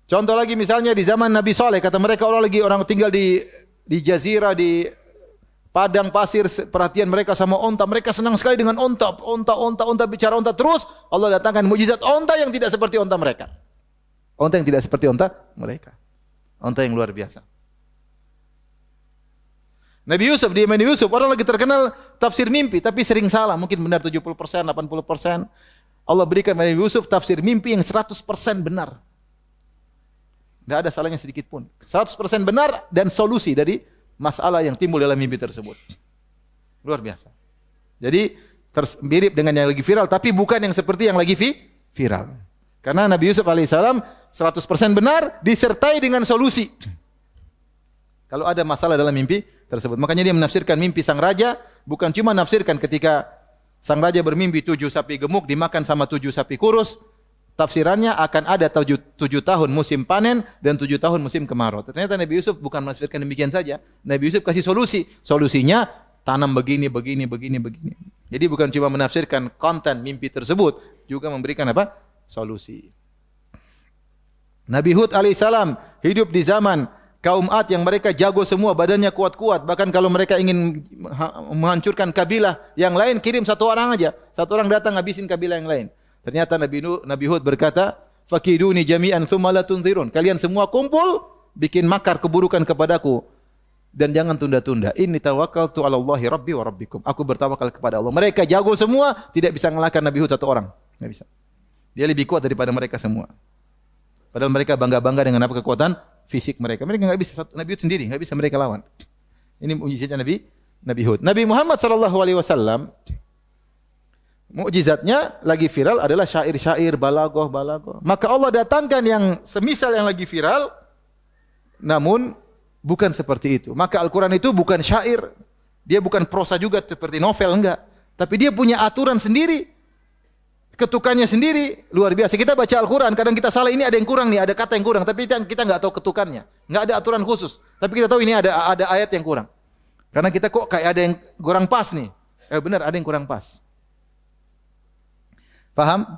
Contoh lagi misalnya di zaman Nabi Saleh, kata mereka orang tinggal di jazirah, di padang pasir, perhatian mereka sama onta. Mereka senang sekali dengan onta. Onta, bicara onta. Terus Allah datangkan mukjizat onta yang tidak seperti onta mereka. Onta yang tidak seperti onta mereka. Onta yang luar biasa. Nabi Yusuf, di Nabi Yusuf, orang lagi terkenal tafsir mimpi, tapi sering salah. Mungkin benar 70%, 80%. Allah berikan Nabi Yusuf tafsir mimpi yang 100% benar. Tidak ada salahnya sedikit pun. 100% benar dan solusi dari masalah yang timbul dalam mimpi tersebut. Luar biasa. Jadi mirip dengan yang lagi viral, tapi bukan yang seperti yang lagi viral. Karena Nabi Yusuf alaihissalam 100% benar disertai dengan solusi. Kalau ada masalah dalam mimpi tersebut. Makanya dia menafsirkan mimpi sang raja, bukan cuma nafsirkan ketika sang raja bermimpi 7 sapi gemuk dimakan sama 7 sapi kurus. Tafsirannya akan ada 7 tahun musim panen dan 7 tahun musim kemarau. Ternyata Nabi Yusuf bukan menafsirkan demikian saja. Nabi Yusuf kasih solusi. Solusinya tanam begini. Jadi bukan cuma menafsirkan konten mimpi tersebut, juga memberikan apa? Solusi. Nabi Hud alaihissalam hidup di zaman kaum Ad yang mereka jago semua, badannya kuat-kuat. Bahkan kalau mereka ingin menghancurkan kabilah yang lain, kirim satu orang aja. Satu orang datang habisin kabilah yang lain. Ternyata Nabi Hud berkata, "Fakiduni jami'an tsumma la tunzirun." Kalian semua kumpul, bikin makar keburukan kepadaku dan jangan tunda-tunda. Inni tawakkaltu 'ala Allahi rabbi wa rabbikum. Aku bertawakal kepada Allah. Mereka jago semua, tidak bisa mengalahkan Nabi Hud satu orang. Enggak bisa. Dia lebih kuat daripada mereka semua. Padahal mereka bangga-bangga dengan apa kekuatan fisik mereka. Mereka enggak bisa, Nabi Hud sendiri enggak bisa mereka lawan. Ini mukjizatnya Nabi Hud. Nabi Muhammad sallallahu alaihi wasallam mukjizatnya lagi viral adalah syair-syair, balaghah. Maka Allah datangkan yang semisal yang lagi viral, namun bukan seperti itu. Maka Al-Quran itu bukan syair, dia bukan prosa juga seperti novel, enggak. Tapi dia punya aturan sendiri, ketukannya sendiri, luar biasa. Kita baca Al-Quran, kadang kita salah, ini ada yang kurang nih, ada kata yang kurang, tapi kita enggak tahu ketukannya, enggak ada aturan khusus. Tapi kita tahu ini ada ayat yang kurang. Karena kita kok kayak ada yang kurang pas nih. Benar, ada yang kurang pas. Paham?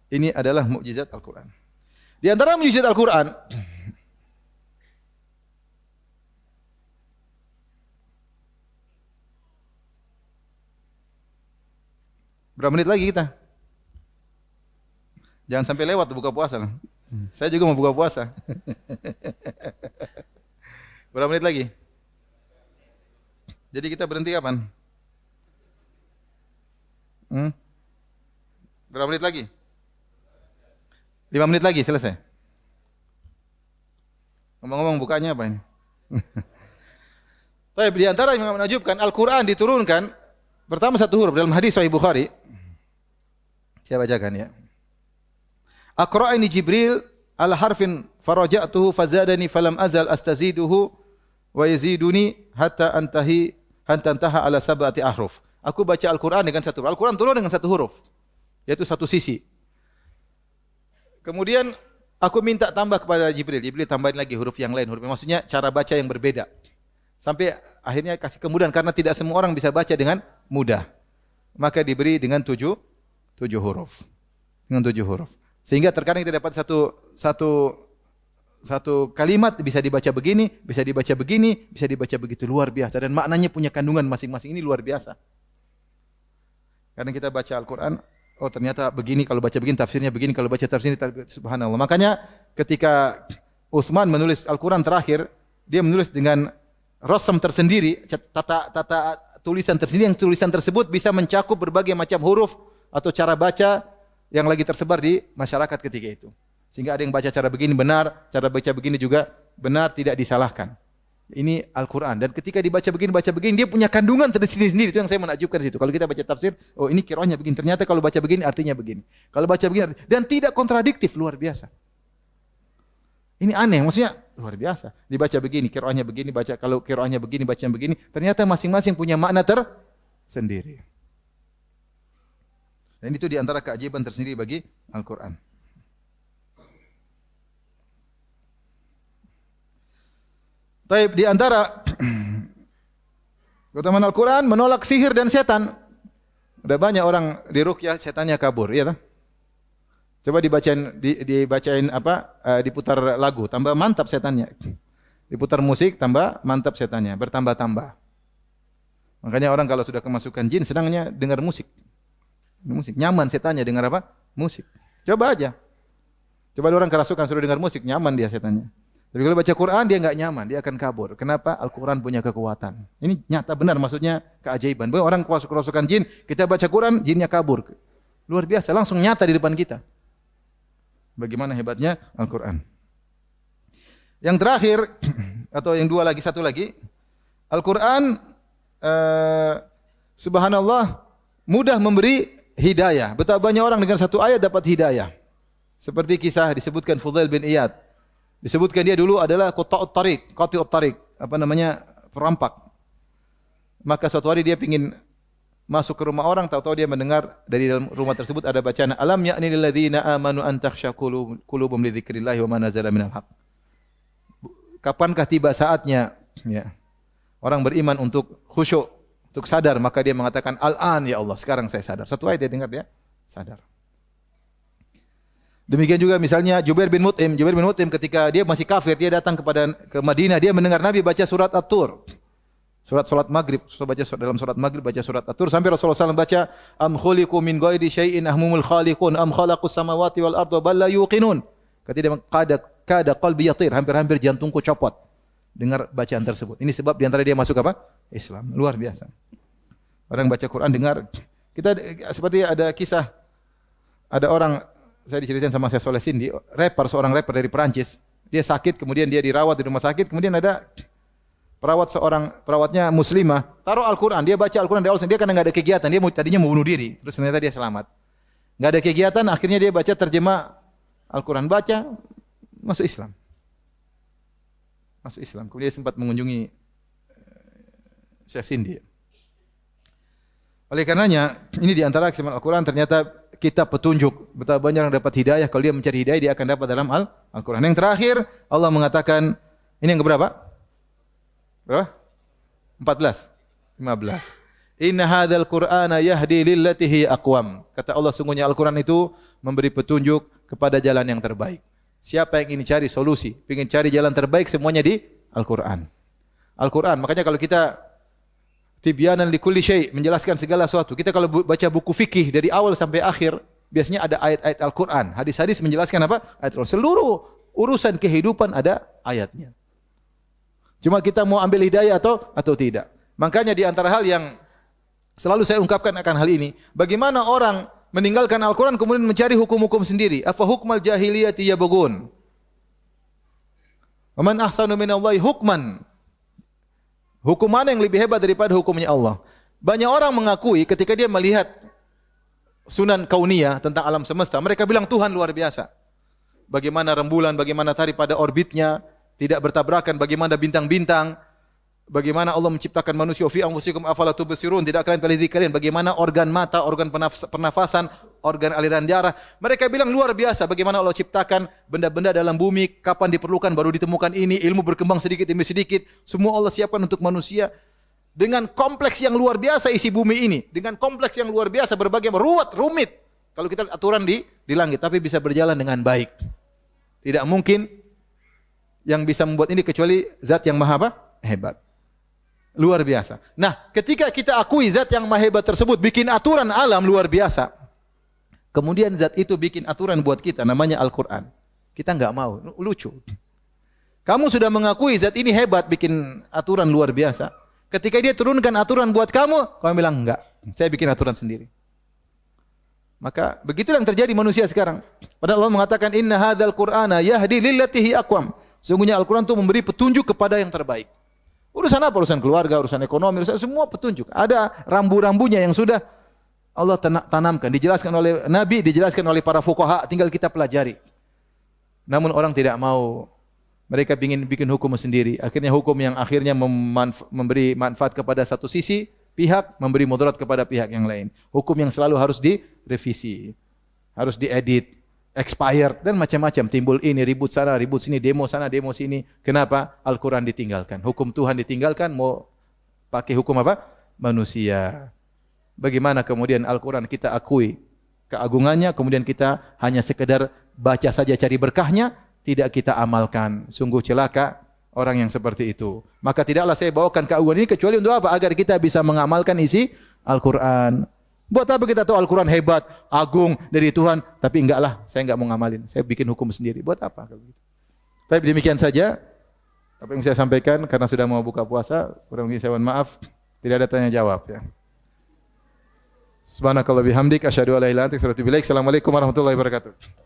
Ini adalah mukjizat Al-Quran. Di antara mukjizat Al-Quran, berapa menit lagi kita? Jangan sampai lewat buka puasa. Saya juga mau buka puasa. Berapa menit lagi? Jadi kita berhenti kapan? Berapa menit lagi? 5 menit lagi selesai. Ngomong-ngomong bukanya apa ini? Tapi di antara yang menakjubkan, Al-Quran diturunkan pertama satu huruf dalam hadis Sahih Bukhari. Saya bacakan ya. Aqra'ani Jibril ala harfin faraja'tuhu fazadani falam azal astaziduhu wa yaziduni hatta antaha ala sab'ati ahruf. Aku baca Al-Quran dengan satu huruf. Al-Quran turun dengan satu huruf, yaitu satu sisi. Kemudian aku minta tambah kepada Jibril. Jibril tambahin lagi huruf yang lain. Maksudnya cara baca yang berbeda. Sampai akhirnya kasih kemudahan karena tidak semua orang bisa baca dengan mudah. Maka diberi dengan 7 huruf. Dengan 7 huruf. Sehingga terkadang kita dapat satu kalimat bisa dibaca begini, bisa dibaca begini, bisa dibaca begitu, luar biasa, dan maknanya punya kandungan masing-masing. Ini luar biasa. Karena kita baca Al-Quran, oh ternyata begini, kalau baca begini tafsirnya begini, kalau baca tafsirnya subhanallah. Makanya ketika Utsman menulis Al-Quran terakhir, dia menulis dengan rasam tersendiri, tata tulisan tersendiri, yang tulisan tersebut bisa mencakup berbagai macam huruf atau cara baca yang lagi tersebar di masyarakat ketika itu. Sehingga ada yang baca cara begini benar, cara baca begini juga benar, tidak disalahkan. Ini Al-Quran. Dan ketika dibaca begini, dia punya kandungan tersendiri. Itu yang saya menakjubkan di situ. Kalau kita baca tafsir, oh ini qiraahnya begini. Ternyata kalau baca begini artinya begini. Kalau baca begini dan tidak kontradiktif, luar biasa. Ini aneh, maksudnya luar biasa. Dibaca begini, qiraahnya begini, baca kalau qiraahnya begini, bacaan begini. Ternyata masing-masing punya makna tersendiri. Dan itu di antara keajaiban tersendiri bagi Al-Quran. Taib, di antara keutamaan Al-Quran menolak sihir dan setan. Udah banyak orang diruqyah setannya kabur, ya tak? Coba dibacain diputar lagu, tambah mantap setannya. Diputar musik, tambah mantap setannya, bertambah-tambah. Makanya orang kalau sudah kemasukan jin senangnya dengar musik. Musik nyaman setannya dengar apa? Musik. Coba aja. Coba ada orang kerasukan suruh dengar musik, nyaman dia setannya. Tapi kalau baca Quran dia enggak nyaman, dia akan kabur. Kenapa? Al-Quran punya kekuatan. Ini nyata benar, maksudnya keajaiban. Bahwa orang kerasukan jin, kita baca Quran, jinnya kabur. Luar biasa, langsung nyata di depan kita. Bagaimana hebatnya Al-Quran. Yang terakhir, atau yang satu lagi, Al-Quran, subhanallah, mudah memberi hidayah. Betapa banyak orang dengan satu ayat dapat hidayah. Seperti kisah disebutkan Fudail bin Iyad. Disebutkan dia dulu adalah qati'ut tariq, perampak. Maka suatu hari dia ingin masuk ke rumah orang, tahu-tahu dia mendengar dari dalam rumah tersebut ada bacaan alam ya'ni lil ladzina amanu an takhsha qulubum li dzikrillah wa ma nazala minal haqq. Kapankah tiba saatnya orang beriman untuk khusyuk, untuk sadar, maka dia mengatakan al-an ya Allah, sekarang saya sadar. Satu ayat dia dengar, dia sadar. Demikian juga misalnya Jubair bin Mut'im ketika dia masih kafir, dia datang ke Madinah, dia mendengar Nabi baca surat At-Tur. Salat maghrib, dalam surat maghrib baca surat At-Tur sampai Rasulullah SAW baca am khuliqu min ghairi syai'in ahmumul khaliqun am khalaqus samawati wal arda bal la yuqinun. Ketika kada qalbi yatir, hampir-hampir jantungku copot dengar bacaan tersebut. Ini sebab di antara dia masuk apa? Islam. Luar biasa. Orang baca Quran dengar. Kita seperti ada kisah, ada orang, saya diceritain sama saya Soleh Sindi, seorang rapper dari Perancis. Dia sakit, kemudian dia dirawat di rumah sakit, kemudian ada perawatnya muslimah, taruh Al-Quran, dia baca Al-Quran dari awal, dia karena enggak ada kegiatan, dia tadinya mau bunuh diri, terus ternyata dia selamat. Enggak ada kegiatan, akhirnya dia baca terjemah Al-Quran, baca, masuk Islam. Masuk Islam. Kemudian dia sempat mengunjungi Syekh Sindi. Oleh karenanya, ini di antara keistimewaan Al-Quran, ternyata kita petunjuk. Betapa banyak orang dapat hidayah. Kalau dia mencari hidayah, dia akan dapat dalam Al-Quran. Yang terakhir, Allah mengatakan, ini yang keberapa? Berapa? 14? 15. Inna hadzal Qur'ana yahdi lillati hi aqwam. Kata Allah, sungguhnya Al-Quran itu memberi petunjuk kepada jalan yang terbaik. Siapa yang ingin cari solusi, ingin cari jalan terbaik, semuanya di Al-Quran. Al-Quran, makanya kalau kita tibyanan likulli syai', menjelaskan segala sesuatu. Kita kalau baca buku fikih dari awal sampai akhir, biasanya ada ayat-ayat Al-Quran. Hadis-hadis menjelaskan apa? Ayat Al-Quran. Seluruh urusan kehidupan ada ayatnya. Cuma kita mau ambil hidayah atau tidak. Makanya di antara hal yang selalu saya ungkapkan akan hal ini, bagaimana orang meninggalkan Al-Quran kemudian mencari hukum-hukum sendiri. Afa hukmal jahiliyati yabghun. Wa man ahsanu minallahi hukman. Hukum mana yang lebih hebat daripada hukumnya Allah? Banyak orang mengakui ketika dia melihat sunan kauniyah tentang alam semesta, mereka bilang Tuhan luar biasa. Bagaimana rembulan, bagaimana matahari pada orbitnya, tidak bertabrakan, bagaimana bintang-bintang, bagaimana Allah menciptakan manusia, fi anfusikum afala tubsirun, tidak kalian pada diri kalian, bagaimana organ mata, organ pernafasan, organ aliran darah. Mereka bilang luar biasa bagaimana Allah ciptakan benda-benda dalam bumi, kapan diperlukan baru ditemukan ini, ilmu berkembang sedikit demi sedikit, semua Allah siapkan untuk manusia. Dengan kompleks yang luar biasa isi bumi ini, dengan kompleks yang luar biasa, berbagai ruwet, rumit. Kalau kita aturan di langit, tapi bisa berjalan dengan baik. Tidak mungkin yang bisa membuat ini kecuali zat yang maha hebat. Luar biasa. Nah, ketika kita akui zat yang maha hebat tersebut bikin aturan alam luar biasa, kemudian zat itu bikin aturan buat kita, namanya Al-Quran. Kita enggak mau, lucu. Kamu sudah mengakui zat ini hebat bikin aturan luar biasa. Ketika dia turunkan aturan buat kamu bilang enggak. Saya bikin aturan sendiri. Maka begitulah yang terjadi manusia sekarang. Padahal Allah mengatakan inna hadzal qur'ana yahdi lillati hi aqwam. Sungguhnya Al-Qur'an itu memberi petunjuk kepada yang terbaik. Urusan apa? Urusan keluarga, urusan ekonomi, urusan semua petunjuk. Ada rambu-rambunya yang sudah Allah tanamkan, dijelaskan oleh Nabi, dijelaskan oleh para fuqaha, tinggal kita pelajari. Namun orang tidak mau. Mereka ingin bikin hukum sendiri. Akhirnya hukum yang akhirnya memberi manfaat kepada satu sisi pihak, memberi mudarat kepada pihak yang lain. Hukum yang selalu harus direvisi, harus diedit, expired dan macam-macam. Timbul ini, ribut sana, ribut sini, demo sana, demo sini. Kenapa? Al-Quran ditinggalkan. Hukum Tuhan ditinggalkan, mau pakai hukum apa? Manusia. Bagaimana kemudian Al-Quran kita akui keagungannya, kemudian kita hanya sekedar baca saja cari berkahnya, tidak kita amalkan. Sungguh celaka orang yang seperti itu. Maka tidaklah saya bawakan keagungan ini kecuali untuk apa? Agar kita bisa mengamalkan isi Al-Quran. Buat apa kita tahu Al-Quran hebat, agung dari Tuhan, tapi enggak lah, saya enggak mau ngamalin. Saya bikin hukum sendiri. Buat apa? Tapi demikian saja apa yang saya sampaikan karena sudah mau buka puasa. Kurang lebih saya mohon maaf. Tidak ada tanya jawab ya. Subhanakallah bihamdik asyhadu an la ilaha illa anta astaghfiruka wa atubu ilaik. Assalamualaikum warahmatullahi wabarakatuh.